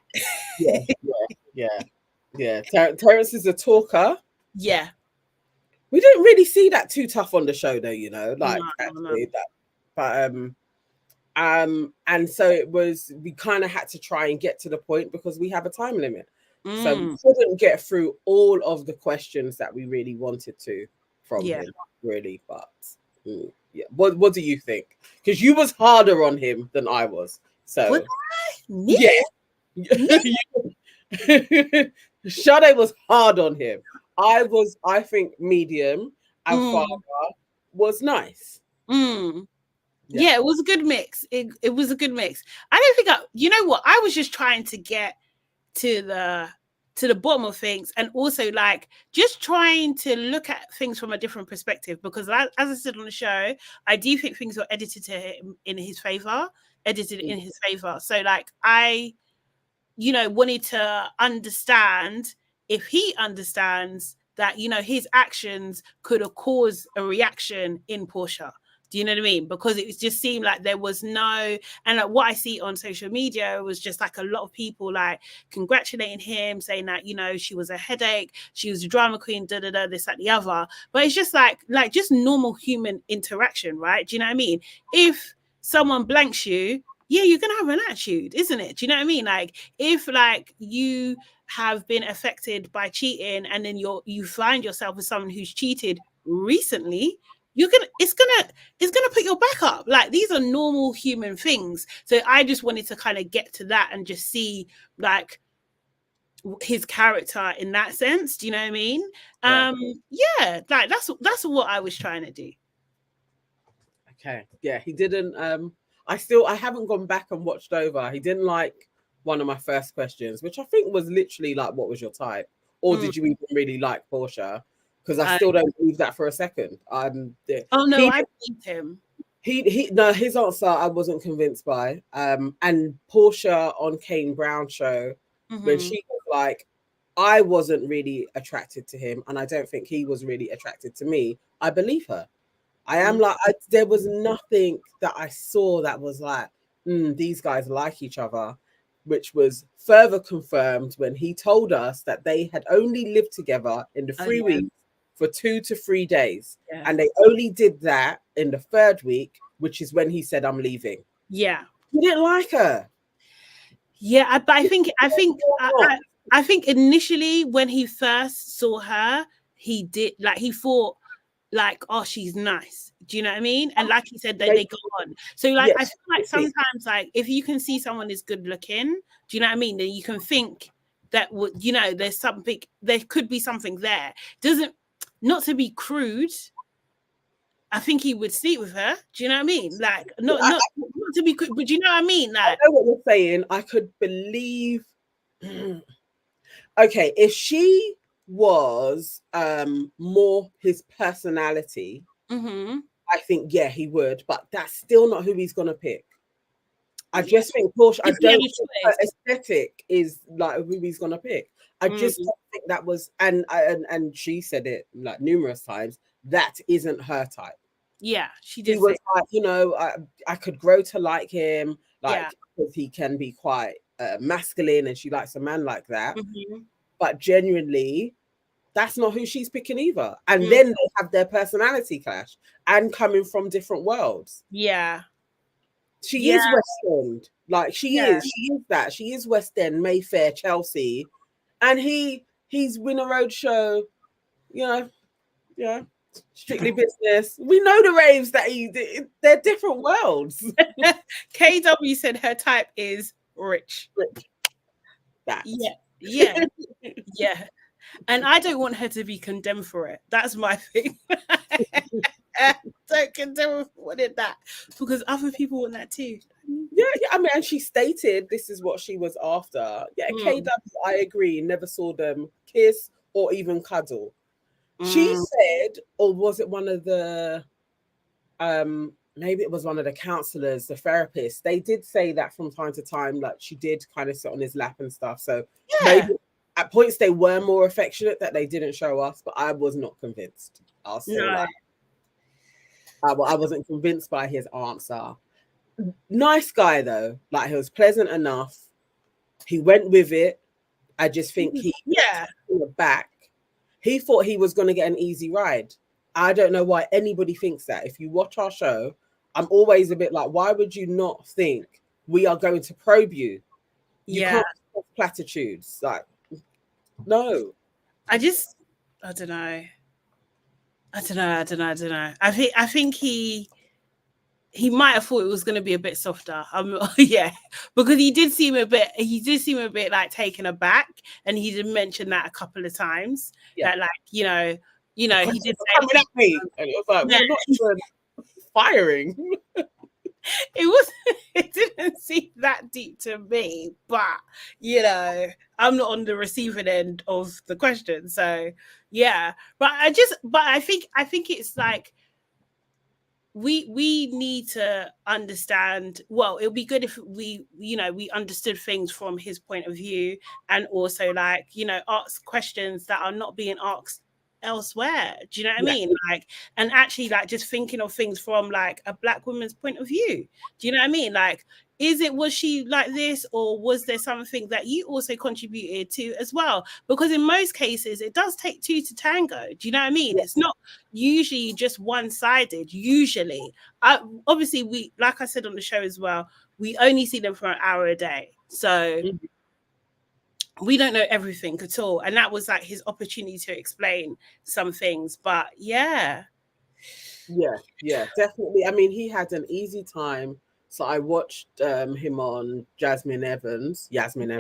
Yeah. Terrence is a talker. Yeah. We didn't really see that too tough on the show, though, you know, like actually that. But and so it was, we kind of had to try and get to the point because we have a time limit. So we couldn't get through all of the questions that we really wanted to from him, really. But yeah, what do you think? Because you was harder on him than I was. So Sade was hard on him. I think medium, and Farah was nice. Yeah, it was a good mix. It was a good mix. I don't think you know what? I was just trying to get to the bottom of things, and also like just trying to look at things from a different perspective, because as I said on the show, I do think things were edited in his favor. So like I wanted to understand if he understands that his actions could have caused a reaction in Portia. Do you know what I mean? Because it just seemed like there was no, and like what I see on social media was just like a lot of people like congratulating him, saying that, she was a headache, she was a drama queen, this, that, the other. But it's just like just normal human interaction, right? Do you know what I mean? If someone blanks you, yeah, you're gonna have an attitude, isn't it? Do you know what I mean? Like, if like you have been affected by cheating and then you find yourself with someone who's cheated recently, it's gonna put your back up. Like, these are normal human things. So I just wanted to kind of get to that and just see like his character in that sense. Do you know what I mean? Yeah, like that's what I was trying to do. Okay. Yeah, he didn't. I haven't gone back and watched over. He didn't like one of my first questions, which I think was literally like, "What was your type?" Or did you even really like Portia? Because I still don't believe that for a second. Oh no, I believed him. No, his answer I wasn't convinced by. And Portia on Kane Brown's show, when she was like, I wasn't really attracted to him, and I don't think he was really attracted to me. I believe her. I am like, there was nothing that I saw that was like, these guys like each other, which was further confirmed when he told us that they had only lived together in the 3 weeks for 2 to 3 days. Yeah. And they only did that in the 3rd week, which is when he said, I'm leaving. Yeah. You didn't like her. Yeah, but I think initially when he first saw her, he thought like, oh, she's nice. Do you know what I mean? And like he said, they go on. So like, I feel like sometimes like if you can see someone is good looking, do you know what I mean? Then you can think that would, you know, there could be something there. Not to be crude, I think he would sleep with her. Do you know what I mean? Like, not to be crude, but do you know what I mean? Like, I know what you're saying. I could believe. Okay, if she was more his personality, I think he would, but that's still not who he's gonna pick. I just think Portia, I don't think her aesthetic is like who he's gonna pick. I just don't think that was, and she said it like numerous times, that isn't her type. Yeah, she did. He was like, you know, I could grow to like him, like because he can be quite masculine, and she likes a man like that. But genuinely, that's not who she's picking either. And then they have their personality clash and coming from different worlds. Yeah. She is West End. Like she is that. She is West End, Mayfair, Chelsea. And he's Winner Road Show, you know, Strictly Business. We know the raves that he did. They're different worlds. KW said her type is rich. That. Yeah. And I don't want her to be condemned for it. That's my thing. Don't condemn wanted that because other people want that too. Yeah. I mean, and she stated this is what she was after. Yeah, KW, I agree. Never saw them kiss or even cuddle. She said, or was it one of the maybe it was one of the counselors, the therapists, they did say that from time to time, like she did kind of sit on his lap and stuff. So maybe at points they were more affectionate that they didn't show us, but I was not convinced. I'll say that. I wasn't convinced by his answer. Nice guy though, like he was pleasant enough. He went with it. I just think he back. He thought he was going to get an easy ride. I don't know why anybody thinks that. If you watch our show, I'm always a bit like, why would you not think we are going to probe you? You can't have platitudes. Like, no. I don't know. I think he might have thought it was going to be a bit softer. Because he did seem a bit like taken aback, and he did mention that a couple of times. That like, you know, he did say coming at me, and it was like, we're not even firing. It didn't seem that deep to me, but you know, I'm not on the receiving end of the question, so but I think it's like we need to understand. Well, it would be good if we understood things from his point of view, and also like, you know, ask questions that are not being asked elsewhere. Do you know what I mean? Like, and actually like just thinking of things from like a Black woman's point of view. Do you know what I mean? Like, was she like this, or was there something that you also contributed to as well? Because in most cases it does take two to tango. Do you know what I mean? It's not usually just one-sided. Usually, obviously, we, like I said on the show as well, we only see them for an hour a day. So we don't know everything at all. And that was like his opportunity to explain some things. But yeah, definitely. I mean, he had an easy time. So I watched him on Yasmin Evans. That's an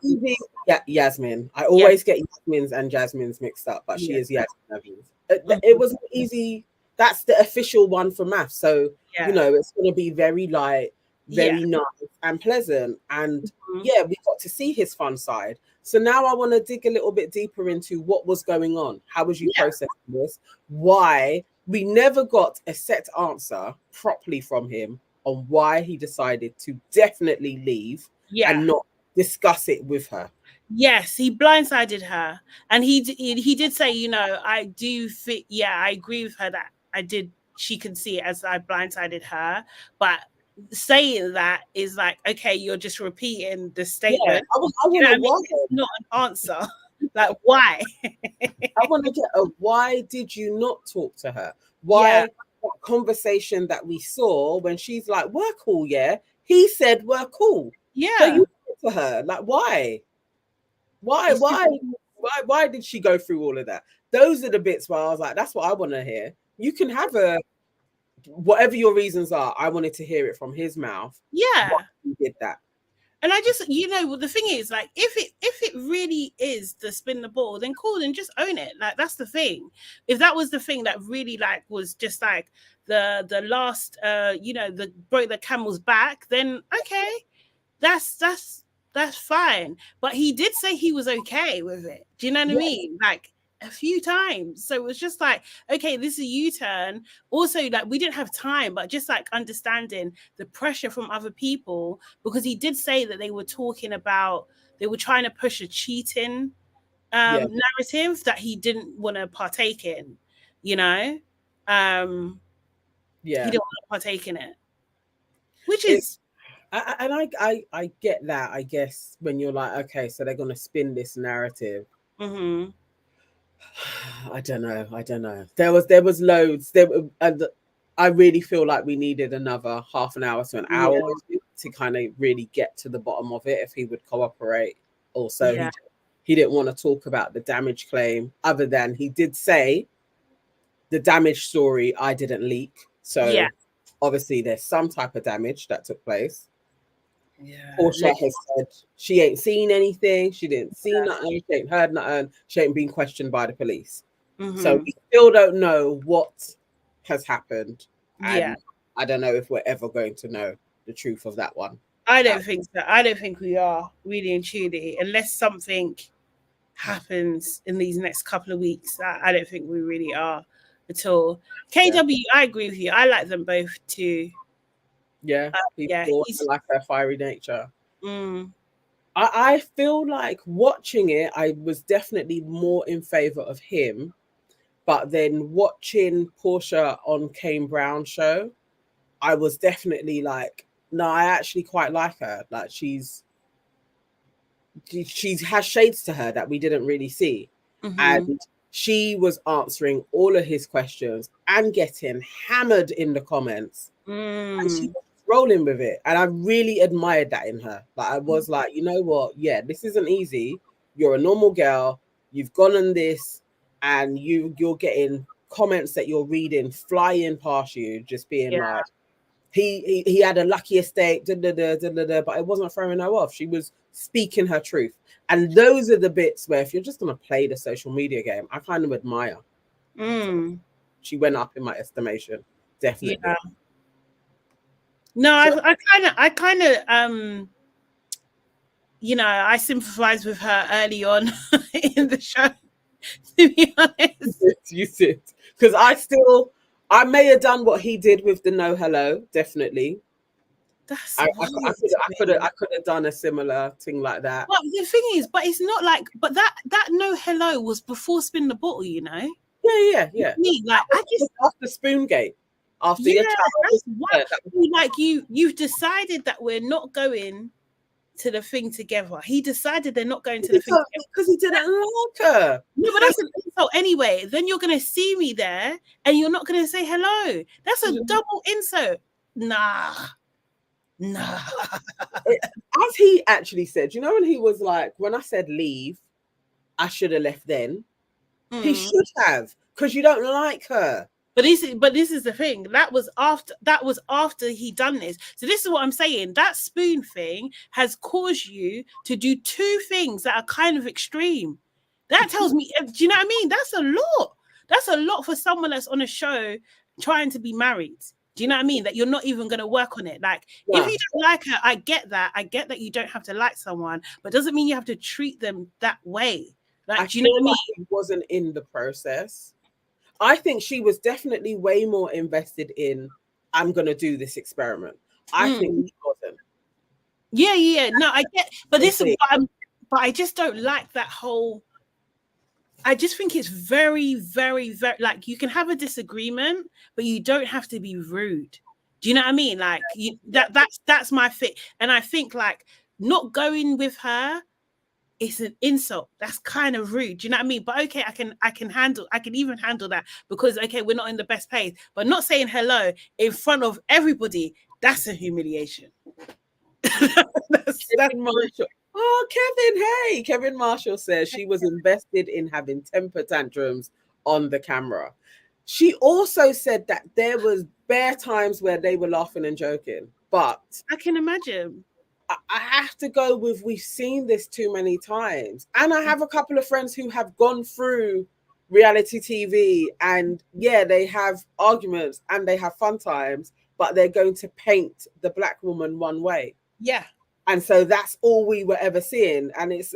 easy. Yeah, Yasmin. I always get Yasmin's and Jasmine's mixed up, but she is Yasmin Evans. It was an easy. That's the official one for MAFS. So you know, it's going to be very light, very nice and pleasant. And we got to see his fun side. So now I want to dig a little bit deeper into what was going on. How was you processing this? Why? We never got a set answer properly from him on why he decided to definitely leave and not discuss it with her. Yes, he blindsided her. And he did say, you know, I do think, I agree with her that she can see it as I blindsided her. But saying that is like, okay, you're just repeating the statement. I want to know it's not an answer. Like, why? I want to get why did you not talk to her? Why that conversation that we saw when she's like, we're cool, he said we're cool. So you talk to her. Like, why? Why did she go through all of that? Those are the bits where I was like, that's what I want to hear. You can have whatever your reasons are. I wanted to hear it from his mouth. Yeah. Why he did that. And I just, you know, the thing is, like, if it really is to spin the ball, then cool, then just own it. Like, that's the thing. If that was the thing that really, like, was just like the last, you know, the broke the camel's back, then okay, that's fine. But he did say he was okay with it. Do you know what I mean? Like, a few times. So it was just like, okay, this is a U-turn. Also, like, we didn't have time, but just like understanding the pressure from other people, because he did say that they were talking about, they were trying to push a cheating narrative that he didn't want to partake in, you know? He didn't want to partake in it, which is... I get that, I guess, when you're like, okay, so they're going to spin this narrative. I don't know. There was loads. I really feel like we needed another half an hour to an hour to kind of really get to the bottom of it if he would cooperate. Also, he didn't want to talk about the damage claim, other than he did say the damage story I didn't leak. So obviously there's some type of damage that took place. Portia has said she ain't seen anything, she didn't see nothing, she ain't heard nothing, she ain't been questioned by the police. So we still don't know what has happened. And I don't know if we're ever going to know the truth of that one. I don't think so. I don't think we are, really and truly, unless something happens in these next couple of weeks. I don't think we really are at all. KW, I agree with you. I like them both too. People like her fiery nature. I feel like watching it, I was definitely more in favor of him, but then watching Portia on Kane Brown show, I was definitely like, no, I actually quite like her. Like, she has shades to her that we didn't really see. And she was answering all of his questions and getting hammered in the comments. And she was rolling with it. And I really admired that in her. Like, I was like, you know what? Yeah, this isn't easy. You're a normal girl. You've gone on this, and you're getting comments that you're reading flying past you, just being like, he had a lucky estate, but it wasn't throwing her off. She was speaking her truth. And those are the bits where, if you're just going to play the social media game, I kind of admire. She went up in my estimation, definitely. No, I kind of you know, I sympathize with her early on in the show, to be honest. You did. Because I may have done what he did with the no hello, definitely. I could have done a similar thing like that. But the thing is, it's not like, but that no hello was before Spin the Bottle, you know? Yeah. Like, I just after Spoongate. After your child, like you've decided that we're not going to the thing together. He decided they're not going to the thing together because he didn't like her. No, but that's an insult anyway. Then you're gonna see me there and you're not gonna say hello. That's a double insult. Nah. No. As he actually said, you know, when he was like, when I said leave, I should have left then. He should have, because you don't like her. But this is the thing. That was after he done this. So this is what I'm saying. That spoon thing has caused you to do two things that are kind of extreme. That tells me, do you know what I mean? That's a lot. That's a lot for someone that's on a show trying to be married. Do you know what I mean? That you're not even going to work on it. Like, if you don't like her, I get that. I get that you don't have to like someone, but doesn't mean you have to treat them that way. Like, do you know what I mean? He wasn't in the process. I think she was definitely way more invested in, I'm going to do this experiment. I think he wasn't. Yeah. No, I get, but this is what but I just don't like that whole, I just think it's very, very, very, like, you can have a disagreement, but you don't have to be rude. Do you know what I mean? Like, that's my thing. And I think, like, not going with her, it's an insult. That's kind of rude. Do you know what I mean? But okay, I can even handle that, because okay, we're not in the best place. But not saying hello in front of everybody, that's a humiliation. that's Marshall. Oh, Kevin, hey. Kevin Marshall says she was invested in having temper tantrums on the camera. She also said that there was bare times where they were laughing and joking. But I can imagine. I have to go with, we've seen this too many times. And I have a couple of friends who have gone through reality TV, and yeah, they have arguments and they have fun times, but they're going to paint the black woman one way. Yeah. And so that's all we were ever seeing. And it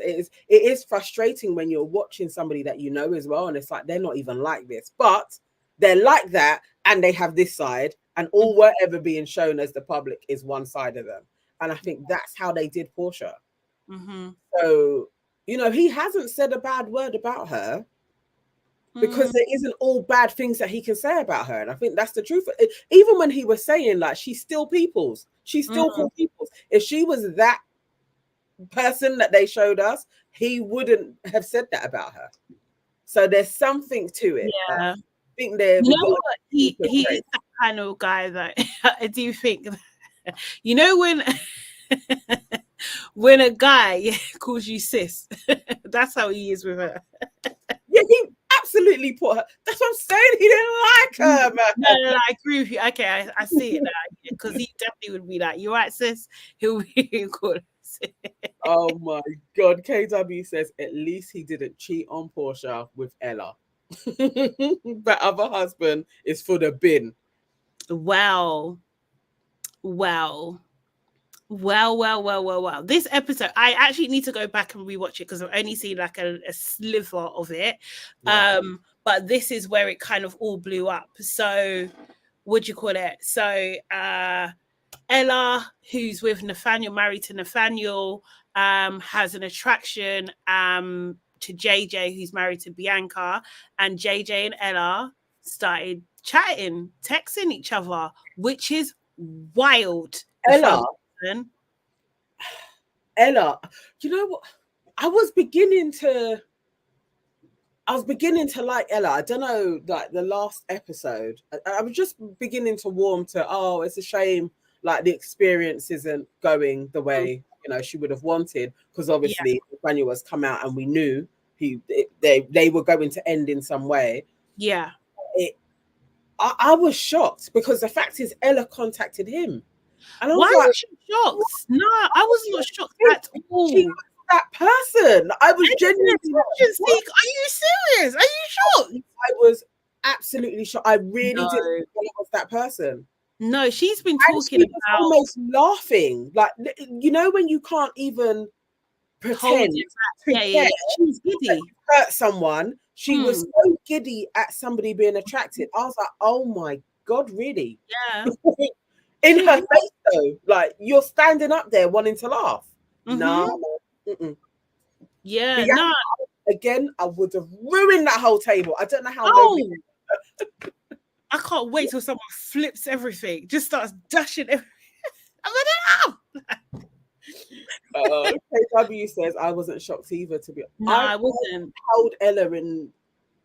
is frustrating when you're watching somebody that you know as well, and it's like, they're not even like this, but they're like that, and they have this side, and all we're ever being shown as the public is one side of them. And I think that's how they did Portia. So, you know, he hasn't said a bad word about her, because there isn't all bad things that he can say about her. And I think that's the truth. Even when he was saying, like, she's still people's, she's still called people's. If she was that person that they showed us, he wouldn't have said that about her. So there's something to it. Yeah. I think there. You know what? He is that kind of guy that I do think. You know, when a guy calls you sis, that's how he is with her. Yeah, he absolutely put her. That's what I'm saying. He didn't like her, man. No, I agree with you. Okay, I see it now, because he definitely would be like, "You right, sis?" He'll be called sis. Oh my God. KW says at least he didn't cheat on Portia with Ella. That other husband is for the bin. Wow. This episode, I actually need to go back and rewatch it, because I've only seen like a sliver of it. Yeah. But this is where it kind of all blew up. So what do you call it? So Ella, who's with Nathaniel, married to Nathaniel, has an attraction to JJ, who's married to Bianca, and JJ and Ella started chatting, texting each other, which is wild. Ella, you know what? I was beginning to like Ella. I don't know, like the last episode, I was just beginning to warm to, oh, it's a shame, like the experience isn't going the way, you know, she would have wanted, because obviously Nathaniel has come out and we knew they were going to end in some way. Yeah. I was shocked, because the fact is Ella contacted him. And I was Why was you shocked? No, I was not shocked at all. She was that person. I was genuinely. Are you serious? Are you shocked? I was absolutely shocked. I really didn't think Ella was that person. No, she's been talking about almost laughing, like, you know, when you can't even pretend. Yeah. She's giddy. Hurt someone. She was so giddy at somebody being attracted. I was like, oh my God, really? Yeah. In her face, though, like, you're standing up there wanting to laugh. No. Yeah, no. Again, I would have ruined that whole table. I don't know how. I can't wait till someone flips everything, just starts dashing everything. KW says I wasn't shocked either, to be honest. No, I wasn't. I held Ella in.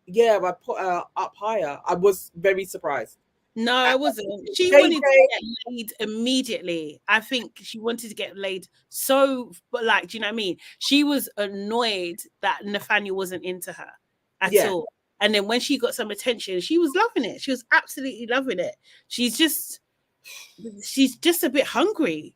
Yeah, I put her up higher. I was very surprised. No, I wasn't. She JJ, wanted to get laid immediately. I think she wanted to get laid. But like, do you know what I mean? She was annoyed that Nathaniel wasn't into her at all. And then when she got some attention, she was loving it. She was absolutely loving it. She's just a bit hungry.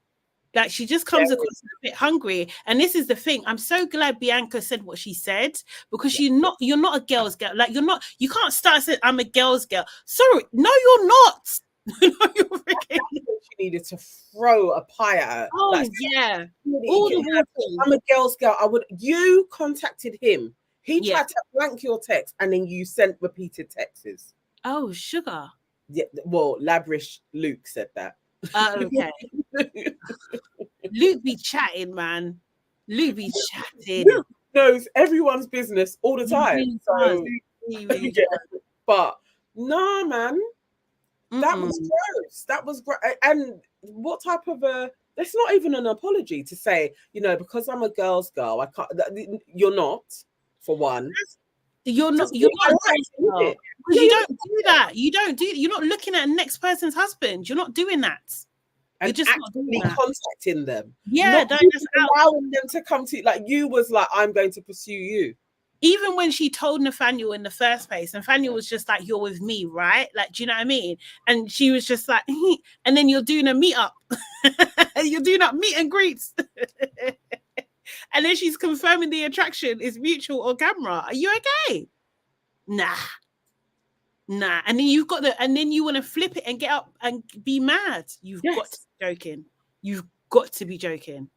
Like, she just comes across a bit hungry. And this is the thing. I'm so glad Bianca said what she said, because you're not a girl's girl. Like, you can't start saying I'm a girl's girl. Sorry, no, you're not. No, you're freaking... She needed to throw a pie at her. Oh, like, yeah. All the I'm a girl's girl. You contacted him. He tried to blank your text, and then you sent repeated texts. Oh, sugar. Yeah, well, Labrish Luke said that. Okay. Luke be chatting, man. Luke be chatting. Luke knows everyone's business all the time. But nah, man, that was gross. That was gross. And what type of that's not even an apology to say, because I'm a girl's girl, I can't. You're not, for one. You're not because you don't do that. You're not looking at the next person's husband. You're not doing that. You're just not doing that. Contacting them. Yeah, not allowing them to come to you. Like, you was like, I'm going to pursue you. Even when she told Nathaniel in the first place, Nathaniel was just like, you're with me, right? Like, do you know what I mean? And she was just like, and then you're doing a meetup. You're doing up meet and greets. And then she's confirming the attraction is mutual or camera. Are you okay? Nah. And then and then you want to flip it and get up and be mad. You've got to be joking. You've got to be joking.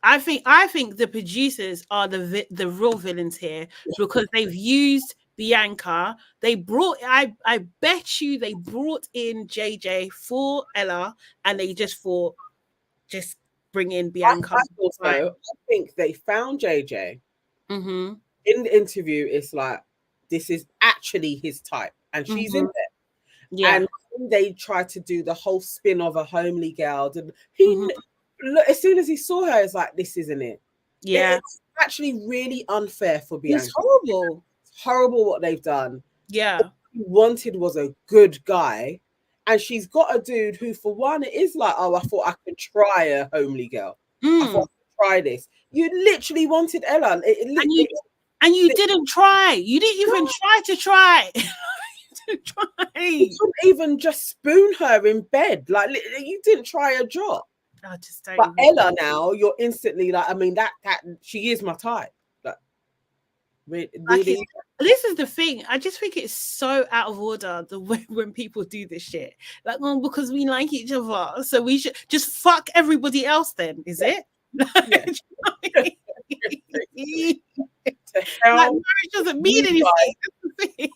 I think the producers are the real villains here, because they've used Bianca. I bet you they brought in JJ for Ella, and they just thought, just bring in Bianca. I think they found JJ. In the interview. It's like, this is actually his type, and she's in there. Yeah. And they tried to do the whole spin of a homely girl. Look, as soon as he saw her, it's like, this isn't it. Yeah. It's actually really unfair for Bianca. It's horrible. It's horrible what they've done. Yeah. What she wanted was a good guy. And she's got a dude who, for one, it is like, oh, I thought I could try a homely girl. I thought I could try this. You literally wanted Ella. And you didn't try. You didn't even try. You didn't try. You couldn't even just spoon her in bed. Like, you didn't try a drop. I just don't. But Ella, now you're instantly like, I mean, that she is my type. Like, really. This is the thing. I just think it's so out of order the way when people do this shit. Like, well, because we like each other, so we should just fuck everybody else. Then is it? Yeah. Like, marriage doesn't mean anything.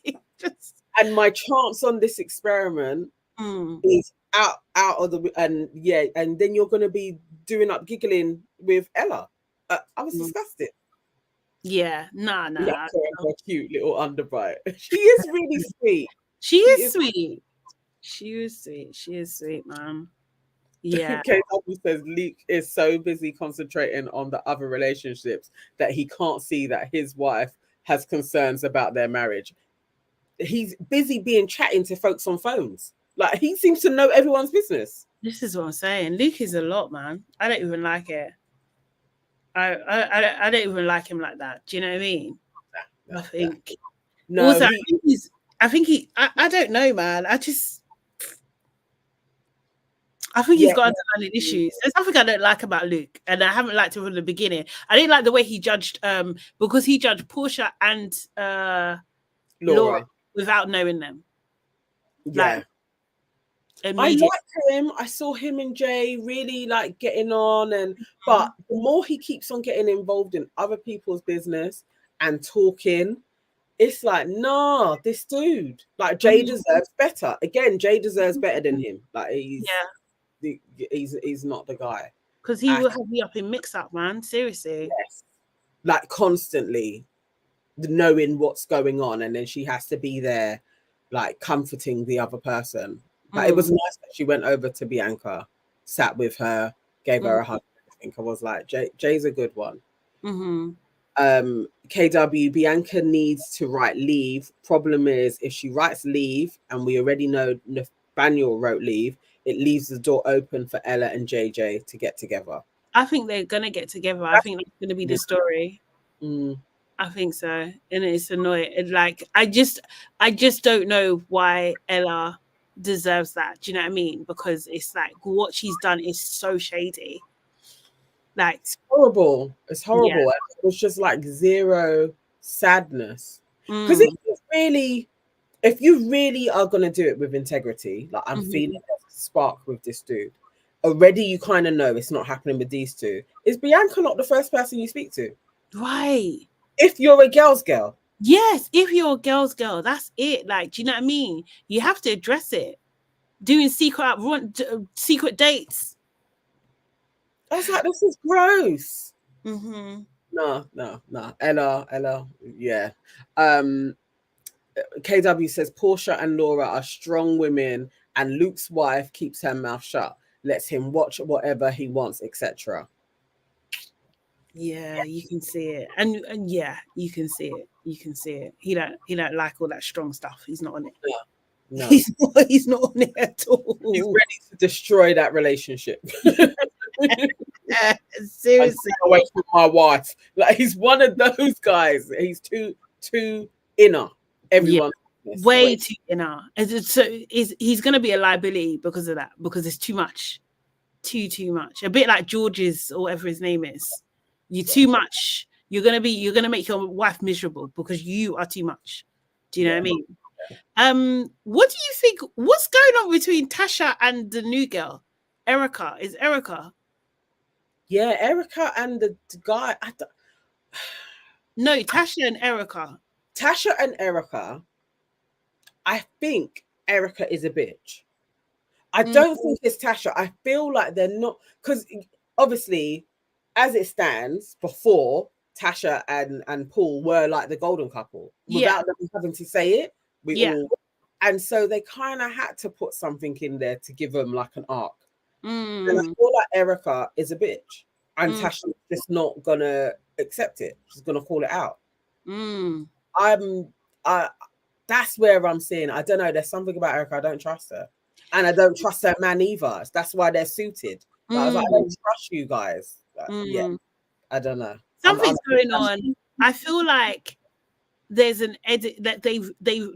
And my chance on this experiment is out of the and then you're going to be doing up giggling with Ella. I was disgusted. Yeah, nah. Her cute little underbite. She is really sweet. She is sweet. She is sweet, man. Yeah. KW says Luke is so busy concentrating on the other relationships that he can't see that his wife has concerns about their marriage. He's busy chatting to folks on phones. Like, he seems to know everyone's business. This is what I'm saying. Luke is a lot, man. I don't even like it. I don't even like him like that. Do you know what I mean? I think. No. Also, I don't know, man. I think he's got underlying issues. There's something I don't like about Luke, and I haven't liked him from the beginning. I didn't like the way he judged, because he judged Portia and Laura without knowing them. Yeah. Like, I liked him. I saw him and Jay really like getting on, but the more he keeps on getting involved in other people's business and talking, it's like, nah, this dude, like, Jay deserves better. Again, Jay deserves better than him. Like, he's not the guy. Because he will have me up in mix-up, man. Seriously. Yes. Like, constantly knowing what's going on, and then she has to be there, like, comforting the other person. Like, it was nice that she went over to Bianca, sat with her, gave her a hug. I think I was like, Jay's a good one. KW, Bianca needs to write leave. Problem is, if she writes leave, and we already know Nathaniel wrote leave, it leaves the door open for Ella and JJ to get together. I think they're gonna get together. I think that's gonna be the story. Mm. I think so, and it's annoying. Like I just don't know why Ella deserves that. Do you know what I mean? Because it's like what she's done is so shady. Like it's horrible. It's horrible. Yeah. It was just like zero sadness. Because if you really are gonna do it with integrity, like I'm feeling there's a spark with this dude. Already, you kind of know it's not happening with these two. Is Bianca not the first person you speak to? Right. If you're a girl's girl. Yes, if you're a girl's girl, that's it. Like, do you know what I mean? You have to address it. Doing secret dates. I was like, this is gross. Mm-hmm. No. Ella, yeah. KW says Portia and Laura are strong women, and Luke's wife keeps her mouth shut, lets him watch whatever he wants, etc. Yeah, you can see it, and yeah, you can see it. You can see it. He don't like all that strong stuff. He's not on it. No. He's not on it at all. He's ready to destroy that relationship. Seriously, away from my wife. Like he's one of those guys. He's too inner. Everyone, way too inner. So he's going to be a liability because of that. Because it's too much, too much. A bit like George's or whatever his name is. You're too much. You're gonna make your wife miserable because you are too much. Do you know what I mean? What do you think? What's going on between Tasha and the new girl, Erica? Is Erica? Yeah, Erica and the guy. No, Tasha and Erica. Tasha and Erica. I think Erica is a bitch. I don't think it's Tasha. I feel like they're not, because obviously, as it stands, before Tasha and Paul were like the golden couple without them having to say it. And so they kind of had to put something in there to give them like an arc. And I feel like Erica is a bitch, and Tasha's just not gonna accept it. She's gonna call it out. That's where I'm seeing. I don't know. There's something about Erica. I don't trust her, and I don't trust her man either. That's why they're suited. But I was like, I don't trust you guys. Yeah, I don't know. Something's going on. I feel like there's an edit that they've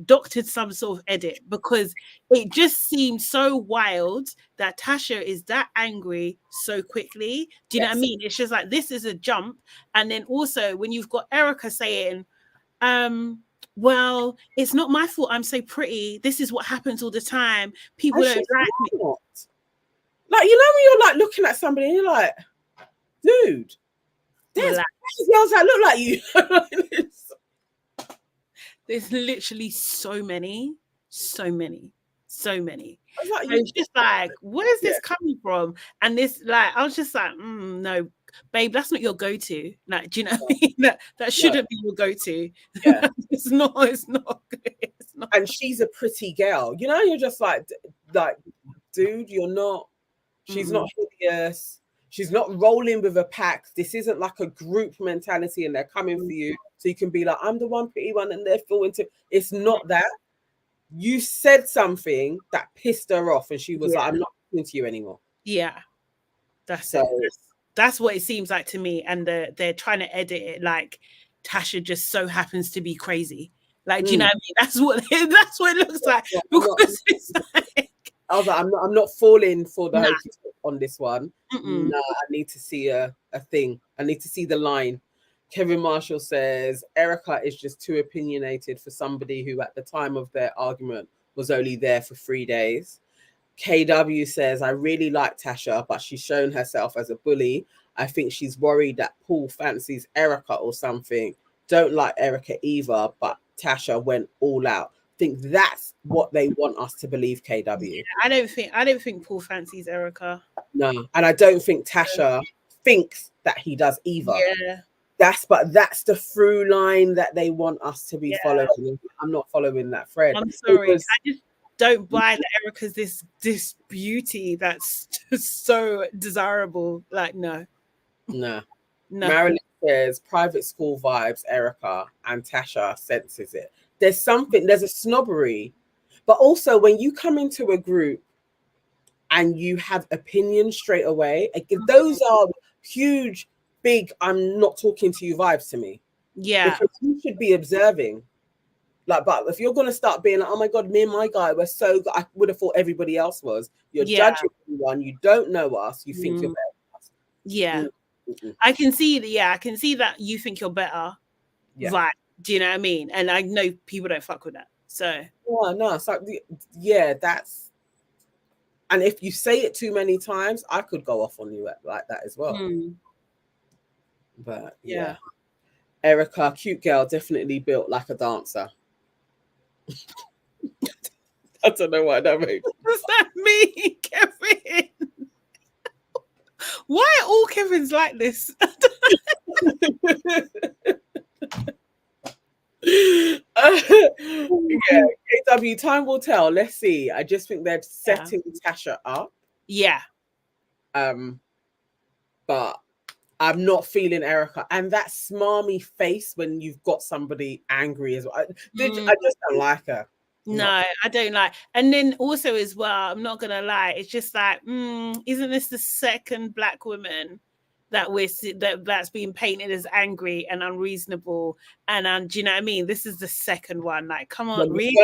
doctored some sort of edit, because it just seemed so wild that Tasha is that angry so quickly. Do you know what I mean? It's just like, this is a jump. And then also when you've got Erica saying, well, it's not my fault I'm so pretty. This is what happens all the time. People don't like me. Like, you know, when you're like looking at somebody and you're like, dude, there's girls that look like you. There's literally so many. It's just like, where is this coming from? And this, like, I was just like, no, babe, that's not your go-to. Like, do you know what I mean? That shouldn't be your go-to. Yeah. It's not. And she's a pretty girl. You know, you're just like, dude, you're not. She's not hideous. She's not rolling with a pack. This isn't like a group mentality and they're coming for you. So you can be like, I'm the one pretty one and they're falling to. It's not that. You said something that pissed her off and she was like, I'm not talking to you anymore. Yeah. That's what it seems like to me. And they're trying to edit it like Tasha just so happens to be crazy. Like, do you know what I mean? That's what it looks like. Because it's like, I was like, I'm not falling for the on this one. No, I need to see a thing. I need to see the line. Kevin Marshall says Erica is just too opinionated for somebody who at the time of their argument was only there for 3 days. KW says, I really like Tasha, but she's shown herself as a bully. I think she's worried that Paul fancies Erica or something. Don't like Erica either, but Tasha went all out. Think that's what they want us to believe, KW. Yeah, I don't think Paul fancies Erica. No, and I don't think Tasha thinks that he does either. Yeah. That's the through line that they want us to be following. I'm not following that thread. I'm sorry. I just don't buy that Erica's this beauty that's just so desirable. Like, no. Marilyn says private school vibes, Erica, and Tasha senses it. There's a snobbery, but also when you come into a group and you have opinions straight away, those are huge, big, I'm not talking to you vibes to me. Yeah. Because you should be observing. Like, but if you're gonna start being like, oh my god, me and my guy were so good, I would have thought everybody else was. You're judging everyone, you don't know us, you think you're better than us. Yeah. I can see that you think you're better. Yeah. Right. Do you know what I mean? And I know people don't fuck with that. So no, it's like that's, and if you say it too many times, I could go off on you like that as well. But yeah. Erica, cute girl, definitely built like a dancer. I don't know what that means. What does that mean, Kevin? Why are all Kevins like this? KW, time will tell. Let's see. I just think they're setting Tasha up. Yeah. But I'm not feeling Erica. And that smarmy face when you've got somebody angry as well. I just don't like her. No, I don't like. And then also as well, I'm not gonna lie, it's just like, isn't this the second black woman that that's being painted as angry and unreasonable? And do you know what I mean? This is the second one. Like, come on, really?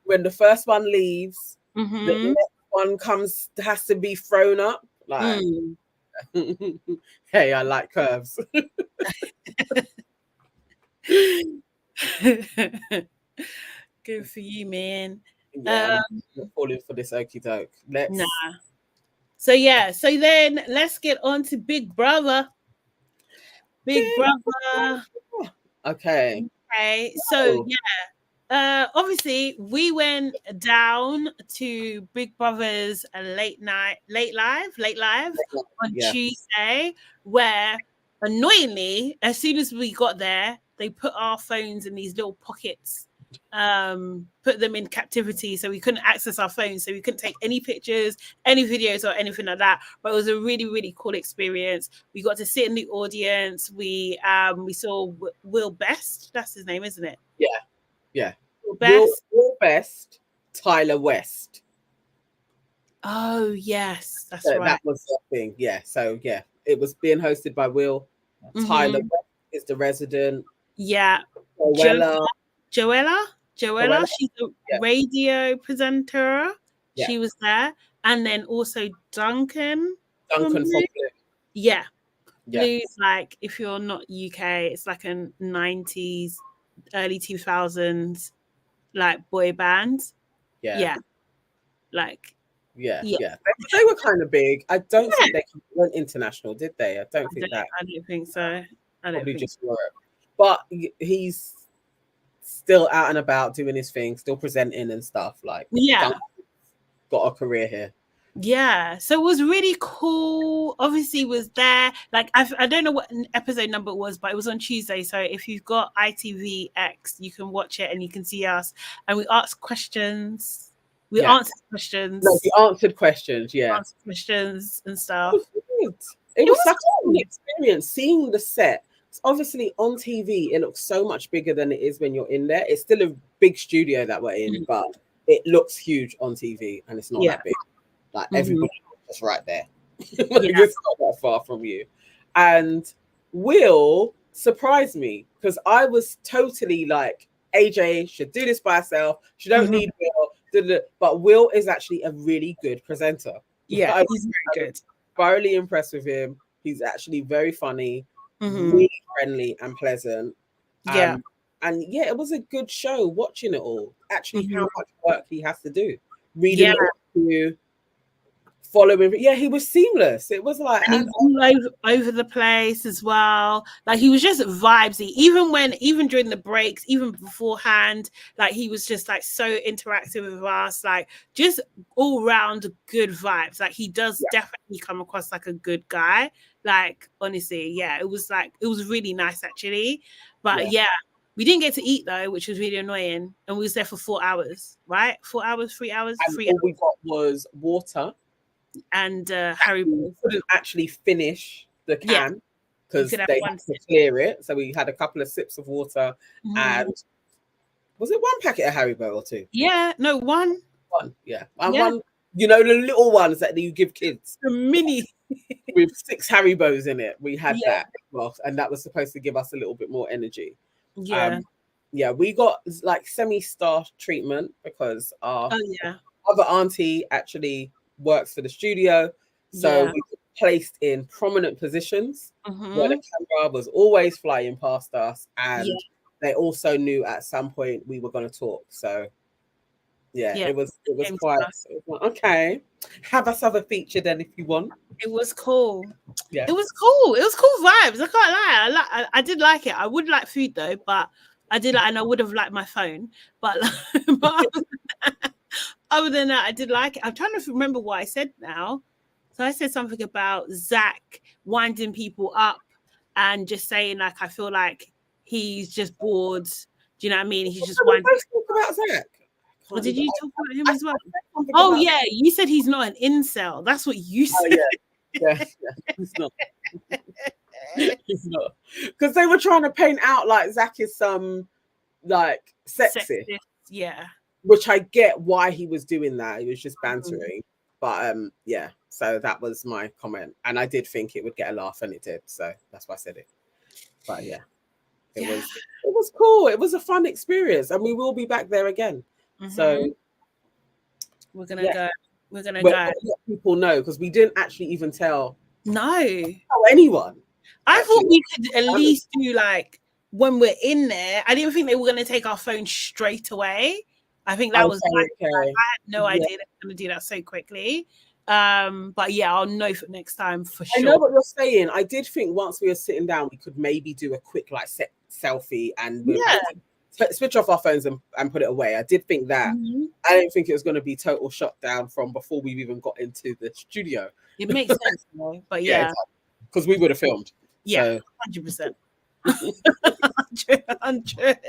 When the first one leaves, the next one has to be thrown up. Like, hey, I like curves. Good for you, man. Yeah, I'm not falling for this okie doke. So then let's get on to Big Brother. Big Brother. Okay. So obviously we went down to Big Brother's late live on Tuesday, where annoyingly, as soon as we got there, they put our phones in these little pockets, put them in captivity, so we couldn't access our phones, so we couldn't take any pictures, any videos, or anything like that. But it was a really, really cool experience. We got to sit in the audience. We saw Will Best. That's his name, isn't it? Yeah. Will Best, Tyler West. Oh yes, that's right. That was the thing. Yeah. So it was being hosted by Will. Tyler West is the resident. Yeah. Joella. She's a radio presenter. Yeah. She was there. And then also Duncan from Blue. Yeah. Blue's like, if you're not UK, it's like a 90s, early 2000s like boy band. Yeah. Like Yeah. They were kind of big. I don't think they went international, did they? I don't think so. Probably just Europe. But he's still out and about doing his thing, still presenting and stuff. Like, got a career here. Yeah, so it was really cool. Obviously, was there. Like, I don't know what episode number it was, but it was on Tuesday. So if you've got ITVX, you can watch it and you can see us. And we asked questions. We answered questions. No, we answered questions. Yeah, answered questions and stuff. It was such a cool experience seeing the set. Obviously on TV it looks so much bigger than it is when you're in there. It's still a big studio that we're in, but it looks huge on TV and it's not that big. Like everybody's just right there. It's not that far from you. And Will surprised me because I was totally like, AJ should do this by herself. She don't need Will. But Will is actually a really good presenter. Yeah, he's very good. Thoroughly impressed with him. He's actually very funny. Really friendly and pleasant. And it was a good show watching it all. Actually, how much work he has to do. Reading it, following. Yeah, he was seamless. It was like, and he was all over the place as well. Like, he was just vibesy. Even during the breaks, even beforehand, like, he was just like so interactive with us. Like, just all round good vibes. Like, he does definitely come across like a good guy. Like, honestly, it was really nice actually. But we didn't get to eat though, which was really annoying. And we was there for 4 hours, right? 4 hours, 3 hours. And all we got was water and Haribo. Couldn't actually finish the can because they had to clear it. So we had a couple of sips of water, and was it one packet of Haribo or two? Yeah, no, one. One, yeah. And one, you know, the little ones that you give kids. The mini. With 6 Haribos in it. We had that. Well, and that was supposed to give us a little bit more energy. Yeah. Yeah, we got like semi-star treatment because our other auntie actually works for the studio. So we were placed in prominent positions where the camera was always flying past us. And they also knew at some point we were going to talk. So it was quite okay. Have us have a feature then if you want. It was cool. Yeah, it was cool. It was cool vibes. I can't lie. I did like it. I would like food though, but I did like, and I would have liked my phone. But, other than that, I did like it. I'm trying to remember what I said now. So I said something about Zach winding people up and just saying like I feel like he's just bored. Do you know what I mean? He's just winding. Talk about Zach. Or did you talk about him as well? Oh yeah, you said he's not an incel. That's what you said. Oh, yeah, he's not. He's not. Because they were trying to paint out like Zach is some like sexist. Yeah. Which I get why he was doing that. He was just bantering. But so that was my comment. And I did think it would get a laugh, and it did. So that's why I said it. But it was cool. It was a fun experience, and we will be back there again. So we're gonna go. We're gonna go. let people know, because we didn't actually even tell anyone. I thought we could at least do like when we're in there. I didn't think they were gonna take our phone straight away. I think that was like, I had no idea they were gonna do that so quickly. But I'll know for next time for sure. I know what you're saying. I did think once we were sitting down, we could maybe do a quick like selfie and switch off our phones and put it away. I did think that. I didn't think it was going to be total shutdown from before we've even got into the studio. It makes sense, though. But because we would have filmed. Yeah, 100%. 100.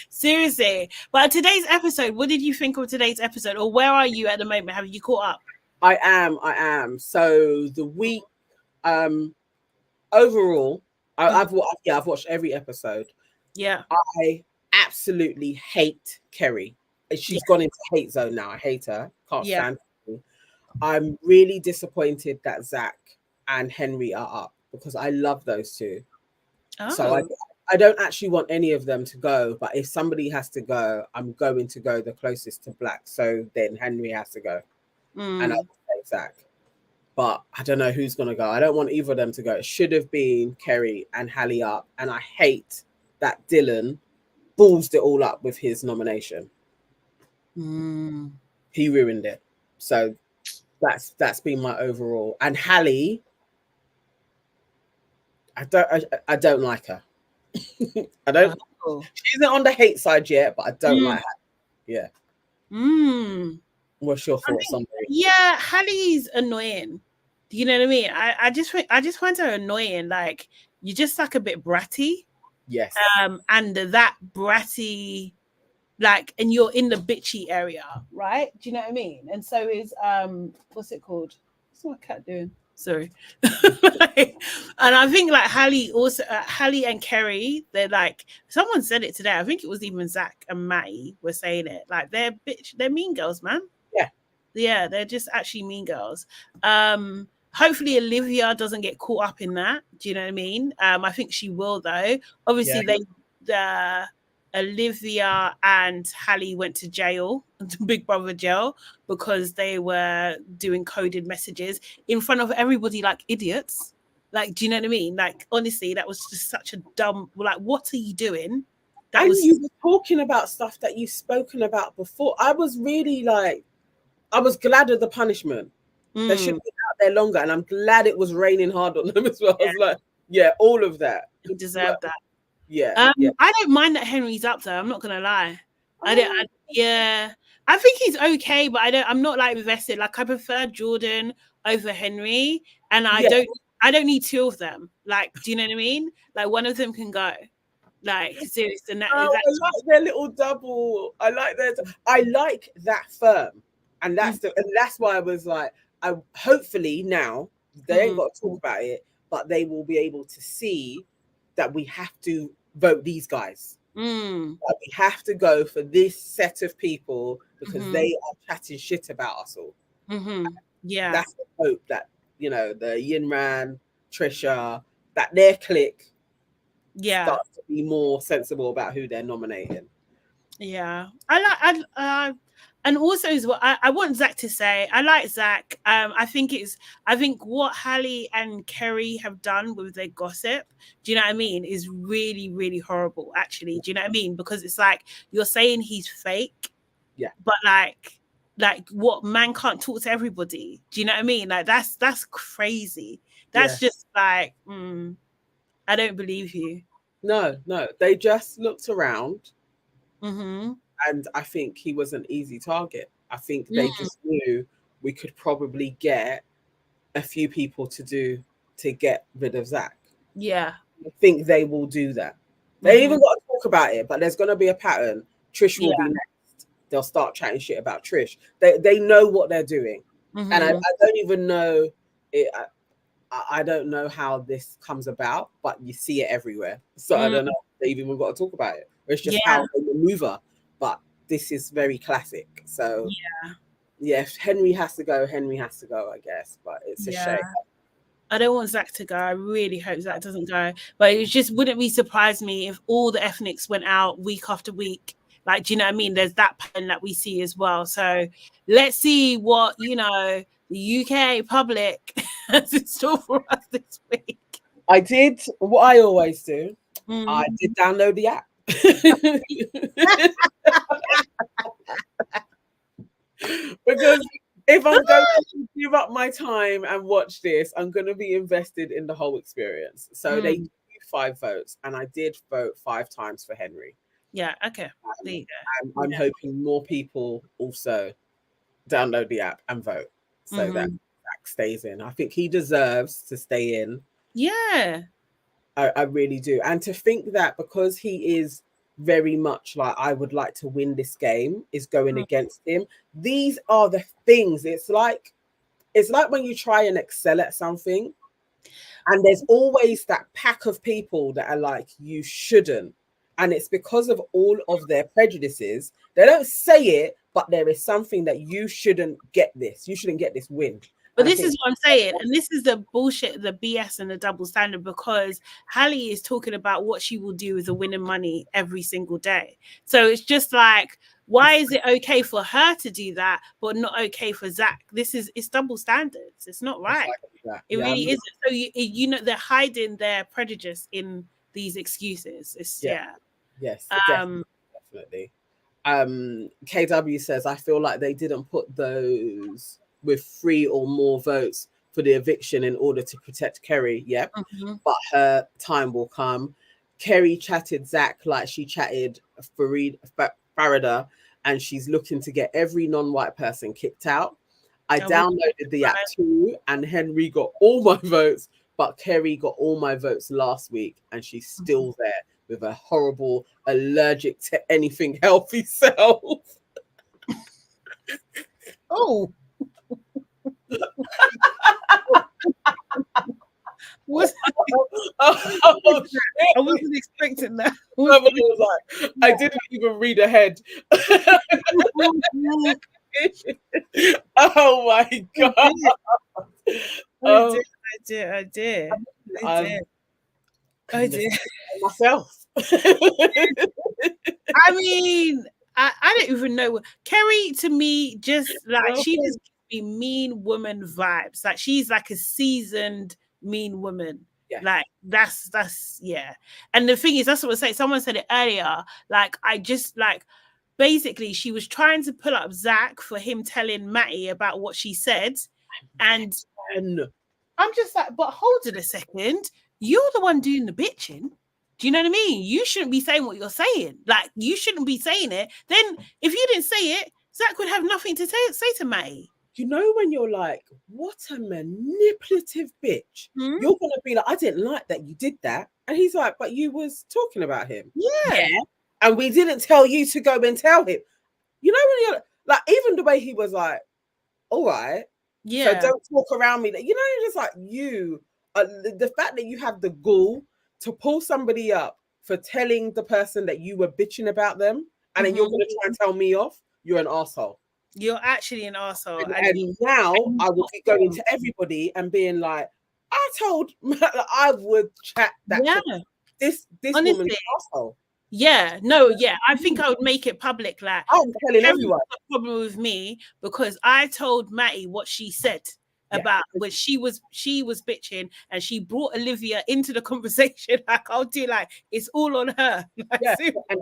Seriously. But today's episode, what did you think of today's episode, or where are you at the moment? Have you caught up? I am. So the week, overall, I've watched every episode. Yeah. I absolutely hate Kerry. She's gone into hate zone now. I hate her. Can't stand her. I'm really disappointed that Zach and Henry are up, because I love those two. So I don't actually want any of them to go, but if somebody has to go, I'm going to go the closest to Black. So then Henry has to go. And I'll say Zach. But I don't know who's going to go. I don't want either of them to go. It should have been Kerry and Hallie up. And I hate that Dylan ballsed it all up with his nomination. He ruined it. So that's been my overall. And Hallie, I don't like her. I don't. She's not on the hate side yet, but I don't like her. Yeah. What's your thoughts on that? Yeah, Hallie's annoying. Do you know what I mean? I just find her annoying. Like, you're just like a bit bratty. Yes. And that bratty, like, and you're in the bitchy area, right? Do you know what I mean? And so is what's it called? What's my cat doing? Sorry. And I think like Hallie and Kerry, they're like, someone said it today. I think it was even Zach and Matty were saying it. Like, they're mean girls, man. Yeah, they're just actually mean girls. Hopefully Olivia doesn't get caught up in that. Do you know what I mean? I think she will, though. Obviously, Olivia and Hallie went to jail, to Big Brother jail, because they were doing coded messages in front of everybody like idiots. Like, do you know what I mean? Like, honestly, that was just such a dumb, like, what are you doing? You were talking about stuff that you've spoken about before. I was really like, I was glad of the punishment. They should be out there longer, and I'm glad it was raining hard on them as well. I was like, all of that. He deserved that. Yeah. I don't mind that Henry's up there. I'm not gonna lie. I think he's okay, but I'm not like invested. Like, I prefer Jordan over Henry, and I don't need two of them. Like, do you know what I mean? Like, one of them can go. Like, seriously. I like their little double. I like that firm, and that's why I was like, hopefully now they ain't got to talk about it, but they will be able to see that we have to vote these guys. Like we have to go for this set of people because they are chatting shit about us all. Yeah, that's the hope that, you know, the Yinran, Trisha, that their clique starts to be more sensible about who they're nominating. Yeah, and also is what I want Zach to say. I like Zach. I think what Hallie and Kerry have done with their gossip, do you know what I mean, is really, really horrible, actually. Do you know what I mean? Because it's like you're saying he's fake, but like what, man can't talk to everybody. Do you know what I mean? Like that's crazy. That's just like, I don't believe you. No, they just looked around. And I think he was an easy target. I think they just knew we could probably get a few people to get rid of Zach. Yeah. I think they will do that. They even got to talk about it, but there's going to be a pattern. Trish will be next. They'll start chatting shit about Trish. They know what they're doing. And I don't even know it. I don't know how this comes about, but you see it everywhere. So I don't know if they've even got to talk about it. It's just how they maneuver. But this is very classic. So if Henry has to go, I guess. But it's a shame. I don't want Zach to go. I really hope Zach doesn't go. But it just wouldn't be surprised me if all the ethnics went out week after week. Like, do you know what I mean? There's that pattern that we see as well. So let's see what, you know, the UK public has in store for us this week. I did what I always do. I did download the app. Because if I'm going to give up my time and watch this, I'm going to be invested in the whole experience. So they gave 5 votes, and I did vote 5 times for Henry. Yeah, okay. There you go. I'm hoping more people also download the app and vote so that Zach stays in. I think he deserves to stay in. Yeah. I really do. And to think that because he is very much like, I would like to win this game, is going against him. These are the things. It's like when you try and excel at something, and there's always that pack of people that are like, you shouldn't. And it's because of all of their prejudices. They don't say it, but there is something that you shouldn't get this. You shouldn't get this win. But this is what I'm saying. And this is the bullshit, the BS and the double standard, because Hallie is talking about what she will do with the winning money every single day. So it's just like, why is it okay for her to do that, but not okay for Zach? It's double standards. It's not right. It really isn't. So you know, they're hiding their prejudice in these excuses. It's Yes, definitely. KW says, I feel like they didn't put those with 3 or more votes for the eviction in order to protect Kerry. Yep. But her time will come. Kerry chatted Zach like she chatted Farida, and she's looking to get every non-white person kicked out. I downloaded the app too, and Henry got all my votes, but Kerry got all my votes last week, and she's still there with a horrible, allergic to anything healthy self. Oh. I wasn't expecting that. I didn't even read ahead. Oh my god! I did myself. I mean, I don't even know. Kerry, to me, just like she just gives me mean woman vibes. Like she's like a seasoned mean woman. Yeah. Like that's yeah. And the thing is, that's what I say. Someone said it earlier. Like I just like basically she was trying to pull up Zach for him telling Matty about what she said, and I'm just like, but hold it a second. You're the one doing the bitching. Do you know what I mean? You shouldn't be saying what you're saying. Like, you shouldn't be saying it. Then, if you didn't say it, Zach would have nothing to say to Matty. You know when you're like, what a manipulative bitch. You're going to be like, I didn't like that you did that. And he's like, but you was talking about him. Yeah. And we didn't tell you to go and tell him. You know when you're like, even the way he was like, all right. Yeah. So don't talk around me. You know, you're just like, you the fact that you have the gall to pull somebody up for telling the person that you were bitching about them, and then you're going to try and tell me off, you're an asshole. You're actually an asshole. And now I will be going to everybody and being like, I told, I would chat that this honestly, woman's an asshole. Yeah, no, yeah. I think I would make it public. Like, I'm telling everyone. The problem with me because I told Matty what she said about when she was bitching and she brought Olivia into the conversation. Like, I'll do like it's all on her. Like, yeah, and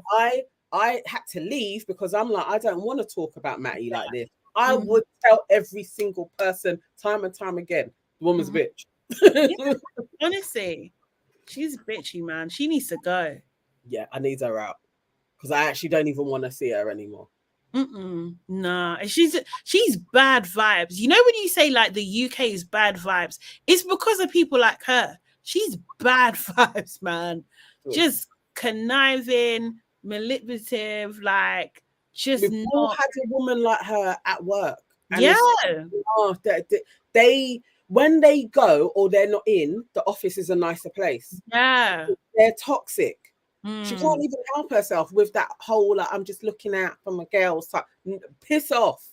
I had to leave because I'm like, I don't want to talk about Matty like this. I would tell every single person time and time again, the woman's a bitch. Yeah, honestly, she's bitchy, man. She needs to go. Yeah, I need her out because I actually don't even want to see her anymore. Nah, she's bad vibes. You know when you say like the UK is bad vibes, it's because of people like her. She's bad vibes, man. Ooh. Just conniving, manipulative, like just We've all had a woman like her at work. And yeah, they when they go or they're not in, the office is a nicer place. Yeah, they're toxic. She can't even help herself with that whole like, I'm just looking out for my girls. Like, piss off.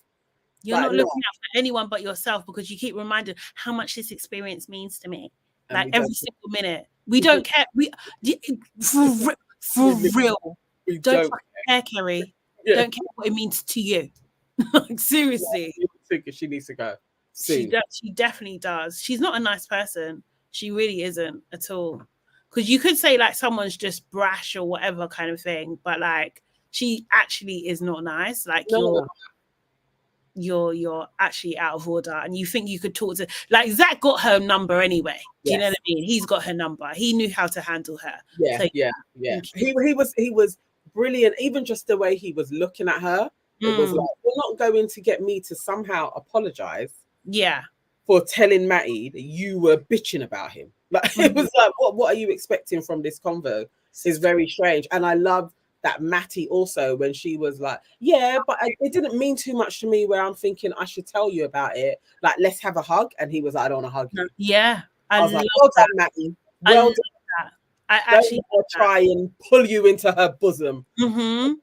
You're not looking out for anyone but yourself because you keep reminding how much this experience means to me. And like every single minute. We don't care. For real. We don't care, Kerry. Yeah. Don't care what it means to you. Like, seriously. Yeah, she needs to go. She definitely does. She's not a nice person. She really isn't at all. Because you could say like someone's just brash or whatever kind of thing, but like she actually is not nice. Like you're actually out of order, and you think you could talk to like Zach got her number anyway. Do you know what I mean? He's got her number. He knew how to handle her. Yeah, so, yeah. He was brilliant. Even just the way he was looking at her, it was like, you're not going to get me to somehow apologize. Yeah. For telling Matty that you were bitching about him. Like it was like, what are you expecting from this convo? It's very strange. And I love that Matty also when she was like, yeah, but it didn't mean too much to me where I'm thinking I should tell you about it. Like, let's have a hug. And he was like, I don't want to hug you. Yeah. I was like, well done, Matty. Well done. I actually try and pull you into her bosom. So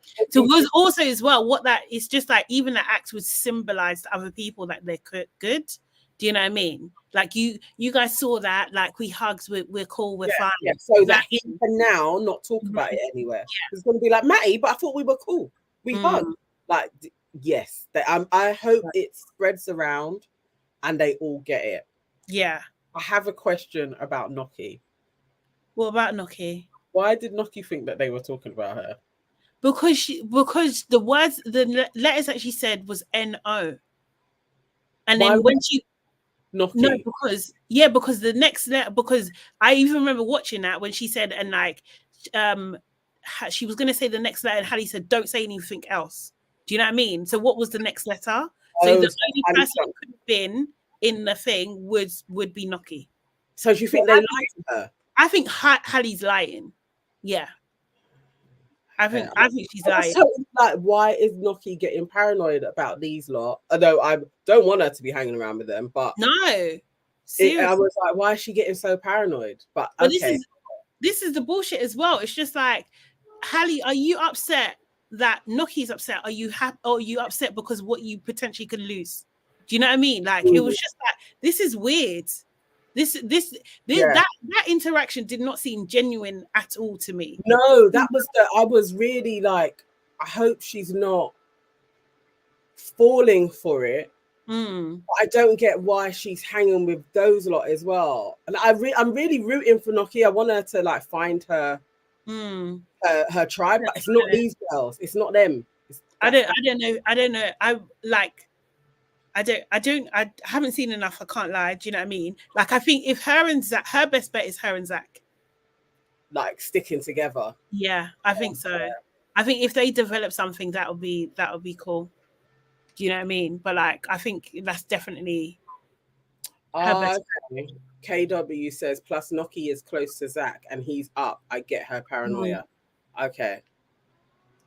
it was also as well what that it's just like even the act would symbolize to other people that they're good. Do you know what I mean? Like you guys saw that, like we hugged, we're cool, we're fine. Yeah. So that he can now not talk about it anywhere. Yeah. It's going to be like, Matty, but I thought we were cool. We hugged. Like, yes. I hope it spreads around and they all get it. Yeah. I have a question about Noki. What about Noki? Why did Noki think that they were talking about her? Because the letters that she said was N-O. And then when she Noki. No, because the next letter, because I even remember watching that when she said, and like, she was going to say the next letter, and Hallie said, don't say anything else. Do you know what I mean? So what was the next letter? So the only person that could have been in the thing would be Noki. So do you think they lied to her? I think Hallie's lying. Yeah. I think she's lying. So, like, why is Noki getting paranoid about these lot? Although I don't want her to be hanging around with them, but no, I was like, why is she getting so paranoid? But okay, this is the bullshit as well. It's just like, Hallie, are you upset that Noki's upset? Are you happy? Or are you upset because what you potentially could lose? Do you know what I mean? Like it was just like, this is weird. That interaction did not seem genuine at all to me. No, I was really like, I hope she's not falling for it. I don't get why she's hanging with those lot as well. And I'm really rooting for Noki. I want her to like find her her tribe, but it's not these girls. It's not them. I don't know. I haven't seen enough. I can't lie. Do you know what I mean? Like, I think if her and Zach, her best bet is her and Zach. Like sticking together. Yeah, I think so. Yeah. I think if they develop something, that would be cool. Do you know what I mean? But like, I think that's definitely her best bet. KW says, plus Noki is close to Zach and he's up. I get her paranoia. Okay.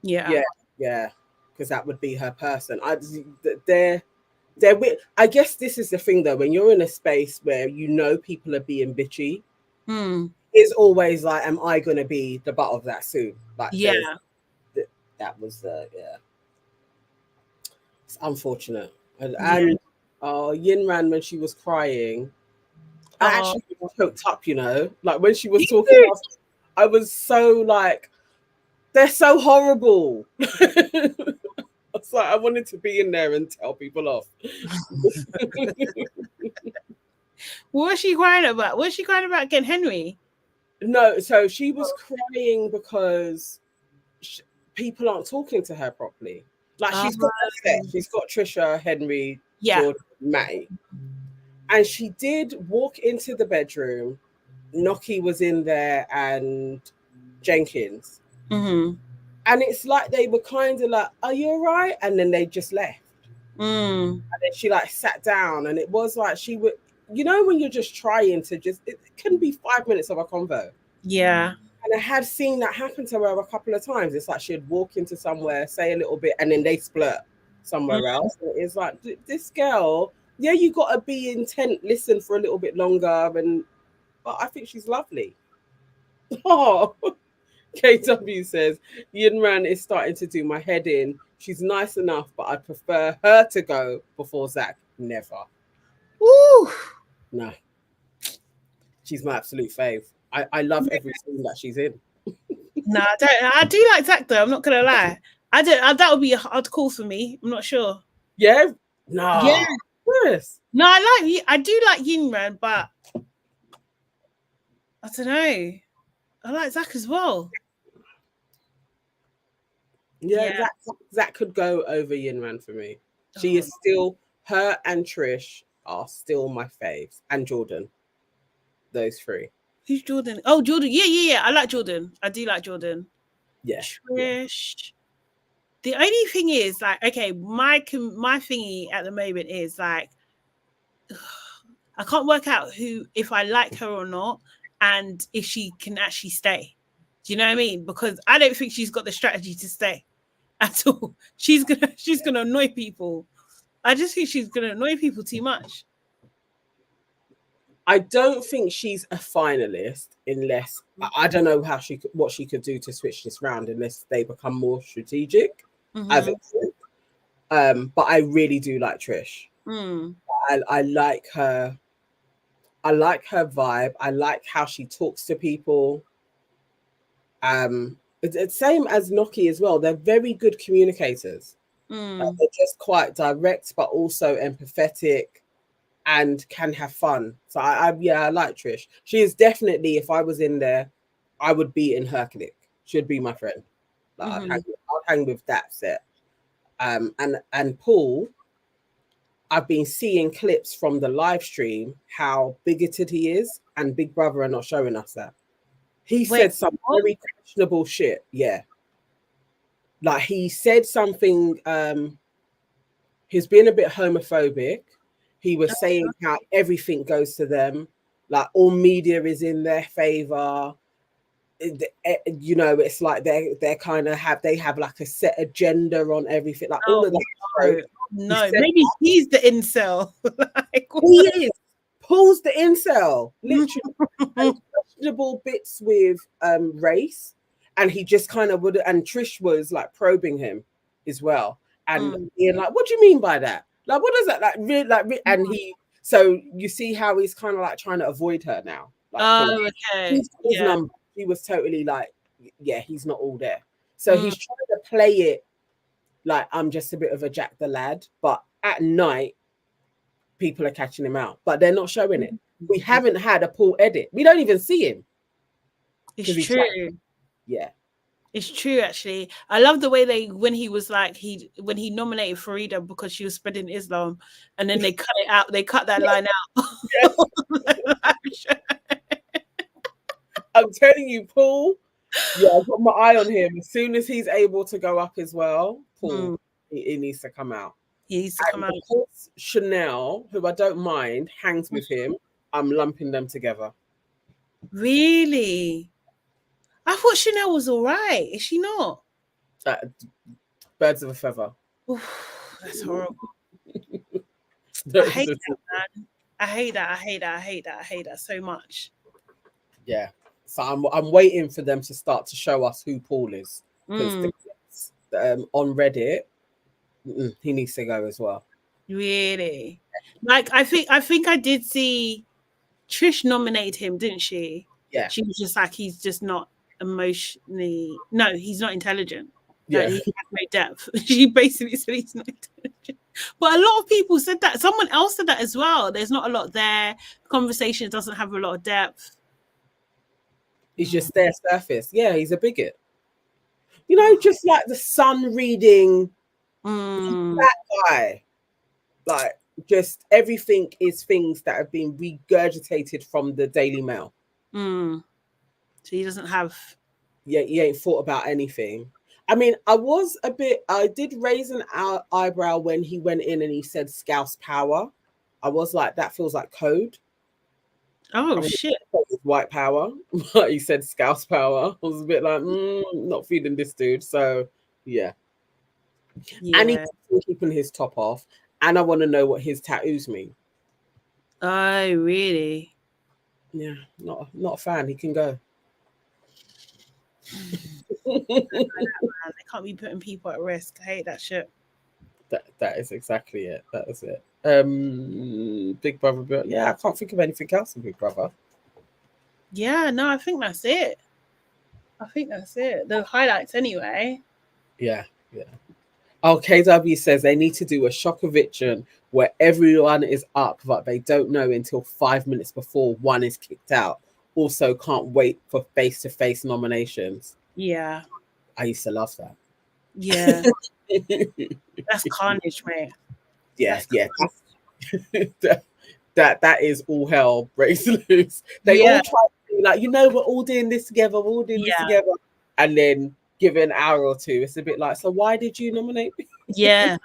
Yeah. Because that would be her person. I guess this is the thing though, when you're in a space where you know people are being bitchy, it's always like, am I going to be the butt of that soon? Like, that was it's unfortunate. And Yin Ran, when she was crying, I actually choked up, you know, like when she was talking, I was so like, they're so horrible. It's like I wanted to be in there and tell people off. What was she crying about? Was she crying about again, Henry? No, so she was crying because people aren't talking to her properly. Like she's got Trisha, Henry, George, Matty. And she did walk into the bedroom. Noki was in there and Jenkins. And it's like they were kind of like, are you all right? And then they just left. And then she like sat down, and it was like she would, you know, when you're just trying to it can be 5 minutes of a convo. Yeah. And I had seen that happen to her a couple of times. It's like she'd walk into somewhere, say a little bit, and then they splurt somewhere else. And it's like, this girl, yeah, you got to be intent, listen for a little bit longer. But I think she's lovely. Oh, KW says, Yin Ran is starting to do my head in. She's nice enough, but I'd prefer her to go before Zach. Never. Woo! No. She's my absolute fave. I love every scene that she's in. No, I don't. I do like Zach though. I'm not gonna lie. I don't. That would be a hard call for me. I'm not sure. Yeah. No. Yeah. Yes. No, I do like Yin Ran, but I don't know. I like Zach as well. Yeah. Zach could go over Yin Ran for me. She is still, her and Trish are still my faves, and Jordan. Those three. Who's Jordan? Oh, Jordan. Yeah. I like Jordan. I do like Jordan. Yeah. Trish. The only thing is, like, okay, my thingy at the moment is like, I can't work out if I like her or not, and if she can actually stay. Do you know what I mean? Because I don't think she's got the strategy to stay at all. She's gonna annoy people. I just think she's gonna annoy people too much. I don't think she's a finalist unless I don't know what she could do to switch this round unless they become more strategic. As but I really do like Trish. I like her. I like her vibe. I like how she talks to people. It's same as Noki as well. They're very good communicators. They're just quite direct, but also empathetic. And can have fun. So I like Trish. She is definitely, if I was in there, I would be in her clique. She'd be my friend. Like I'd hang with that set. And Paul, I've been seeing clips from the live stream how bigoted he is, and Big Brother are not showing us that. He said some very questionable shit. Yeah. Like he said something, he's been a bit homophobic. He was saying how everything goes to them, like all media is in their favor. You know, it's like they're kind of have like a set agenda on everything, like all of that. No, maybe he's the incel. He is. Paul's the incel, literally. And questionable bits with race, and he just kind of would. And Trish was like probing him as well, and being like, "What do you mean by that? Like, what does that like? Really, and he, so you see how he's kind of like trying to avoid her now. Like, okay. His number, he was totally like, yeah, he's not all there. So he's trying to play it like I'm just a bit of a Jack the Lad, but at night, people are catching him out, but they're not showing it. We haven't had a Paul edit. We don't even see him. It's true. Yeah. It's true, actually. I love the way when he was like, when he nominated Farida because she was spreading Islam, and then they cut it out. They cut that line out. I'm telling you, Paul. Yeah, I've got my eye on him. As soon as he's able to go up as well, Paul, he needs to come out. He needs to come out. Because Chanel, who I don't mind, hangs with him, I'm lumping them together. Really? I thought Chanel was all right. Is she not? Birds of a feather. Oof, that's horrible. I hate that, man. I hate that so much. Yeah. So I'm waiting for them to start to show us who Paul is, because on Reddit, he needs to go as well. Really? Like I think I did see Trish nominate him, didn't she? Yeah. She was just like, he's just not emotionally. No, he's not intelligent. Yeah. Like, he has no depth. She basically said he's not intelligent. But a lot of people said that. Someone else said that as well. There's not a lot there. The conversation doesn't have a lot of depth. He's just there surface. Yeah, he's a bigot. You know, just like the Sun reading that guy. Like, just everything is things that have been regurgitated from the Daily Mail. So he doesn't have. Yeah, he ain't thought about anything. I mean, I did raise an eyebrow when he went in and he said Scouse power. I was like, that feels like code. Oh, shit. White power. But he said Scouse power. I was a bit like, not feeding this dude. So, yeah. And he's keeping his top off. And I want to know what his tattoos mean. Oh, really? Yeah, not a fan. He can go. They can't be putting people at risk. I hate that shit. That is exactly it. That is it. Big Brother, but yeah, I can't think of anything else in Big Brother. Yeah, no, I think that's it. The highlights anyway. Yeah. Oh, KW says they need to do a shock eviction where everyone is up, but they don't know until 5 minutes before one is kicked out. Also, can't wait for face-to-face nominations. Yeah. I used to love that. Yeah. That's carnage, mate. Yeah. That is all hell breaks loose. They all try to be like, we're all doing this together, and then give it an hour or two. It's a bit like, so why did you nominate me? Yeah.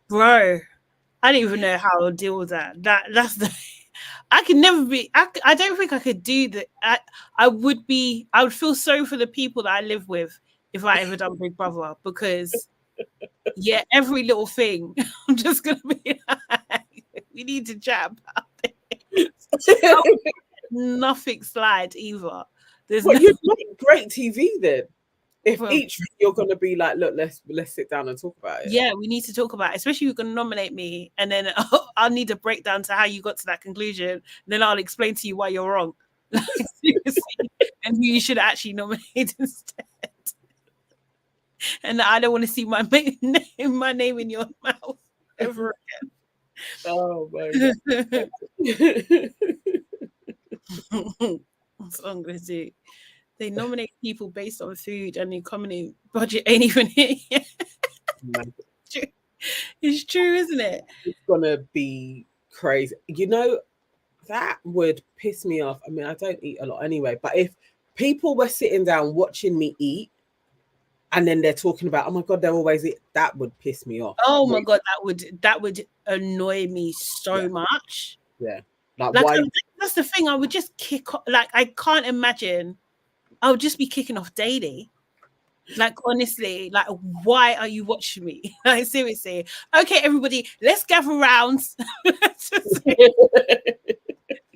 Bro, I don't even know how to deal with that. That's the I can never be. I don't think I could do that. I would feel sorry for the people that I live with if I ever done Big Brother, because every little thing I'm just gonna be like, we need to chat about it. Nothing slide either. You'd make great TV then. If each you're gonna be like, look, let's sit down and talk about it. Yeah, we need to talk about it. Especially if you're gonna nominate me, and then I'll need a breakdown to how you got to that conclusion. And then I'll explain to you why you're wrong, and who you should actually nominate instead. And I don't want to see my name in your mouth ever again. Oh my God. That's what I'm gonna do. They nominate people based on food, and the comedy budget ain't even here yet. It's true, isn't it? It's gonna be crazy. That would piss me off. I mean, I don't eat a lot anyway, but if people were sitting down watching me eat, and then they're talking about, oh my God, they're always eat, that would piss me off. Oh my God, that would annoy me so much. Yeah. Like why? That's the thing. I would just kick off. Like, I can't imagine. I would just be kicking off daily. Like, honestly, like, why are you watching me? Like, seriously. Okay, everybody, let's gather around.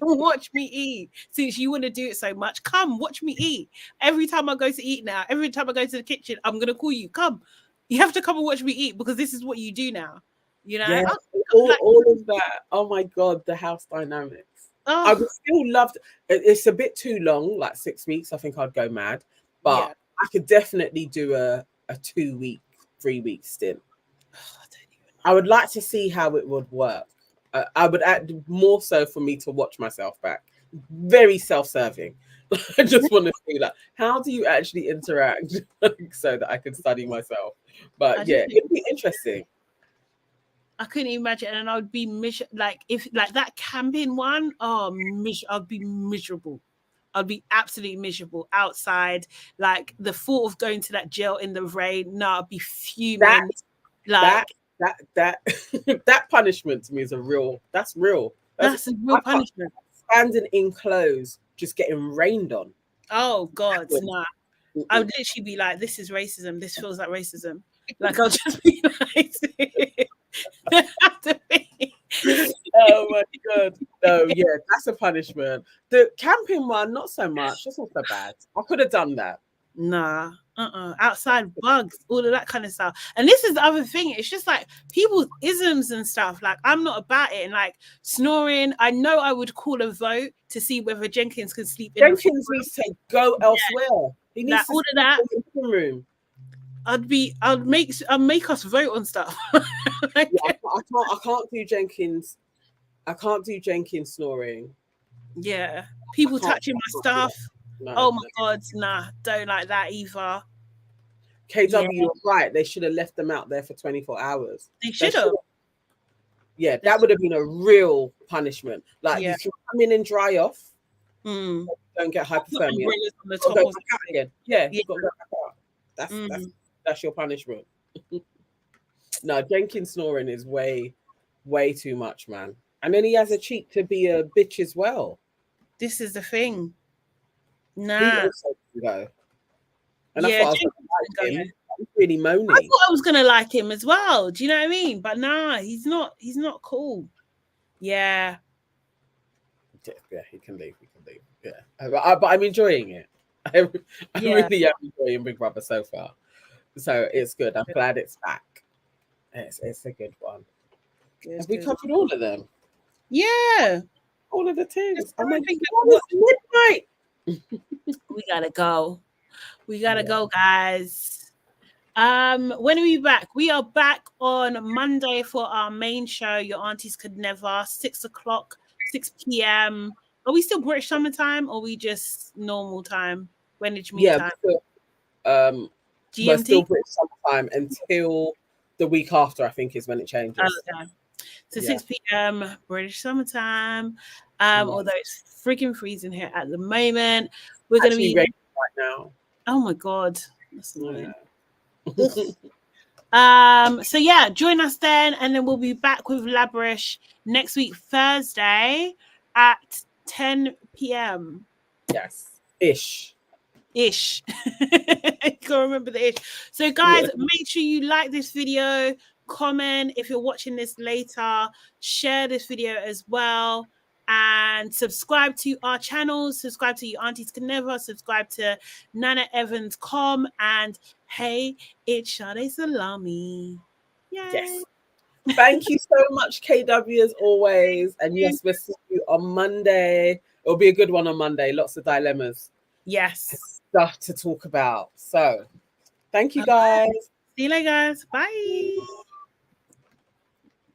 Watch me eat. Since you want to do it so much, come watch me eat. Every time I go to eat now, every time I go to the kitchen, I'm going to call you. Come. You have to come and watch me eat, because this is what you do now. Yeah, all of that. Oh my God, the house dynamics. I would still love to, it's a bit too long, like 6 weeks. I think I'd go mad, but I could definitely do a 2 week, 3 week stint. I would like to see how it would work. I would add more so for me to watch myself back. Very self-serving. I just want to see that. How do you actually interact so that I can study myself? But it'd be interesting. I couldn't imagine, and I would be if that camping one. I'd be miserable. I'd be absolutely miserable outside. Like, the thought of going to that jail in the rain. No, I'd be fuming. That punishment to me is real. That's real punishment. Standing in clothes, just getting rained on. Oh God, nah. I would literally be like, this is racism. This feels like racism. Like, I'll just be like, Oh my god. No, yeah, that's a punishment. The camping one, not so much. That's not so bad. I could have done that. Nah. Outside bugs, all of that kind of stuff. And this is the other thing. It's just like people's isms and stuff. Like, I'm not about it. And like snoring, I know I would call a vote to see whether Jenkins can sleep in Jenkins needs to go elsewhere. He needs like, to all of that. in the living room. I'd make us vote on stuff. Like, Yeah, I can't do Jenkins. I can't do Jenkins snoring. yeah. People touching my stuff. No, Oh my god, nah, don't like that either. KW, you're right. They should have left them out there for 24 hours. They should have. Yeah, that would have been a real punishment. Like, you can come in and dry off. Mm. Don't get hypothermia. On the top Go back out again. Yeah, you've got to go back out. That's your punishment. No, Jenkins snoring is way too much, man. And then he has a cheek to be a bitch as well. This is the thing. Nah. He also can go. And I thought I was gonna like him. He's really moany. I thought I was gonna like him as well. Do you know what I mean? But nah, he's not cool. Yeah. Yeah, he can leave. Yeah. But I'm enjoying it. I really am enjoying Big Brother so far. So it's good. I'm glad it's back. It's a good one. Have we covered all of them? Yeah. All of the things. I'm thinking it's midnight. We gotta go. We gotta go, guys. When are we back? We are back on Monday for our main show. Your Aunties Could Never, 6 p.m. Are we still British Summer Time or are we just normal time? Greenwich Mean Time? GMT? We're still British Summer Time until the week after, I think, is when it changes. Okay. So 6 p.m. British summertime. Although it's freaking freezing here at the moment. We're going to be ready right now. Oh my god, that's annoying. So yeah, join us then, and then we'll be back with Labrish next week Thursday at 10 p.m. Yes, ish. I can't remember the ish. So guys, make sure you like this video, comment if you're watching this later, share this video as well, and subscribe to our channels, subscribe to Your Aunties Can Never, subscribe to NanaEvans.com, and hey, it's Sade Salami. Yay. Yes. Thank you so much, KW, as always. And yes, we'll see you on Monday. It'll be a good one on Monday. Lots of dilemmas. Yes. Stuff to talk about. So thank you, guys. See you later, guys. Bye.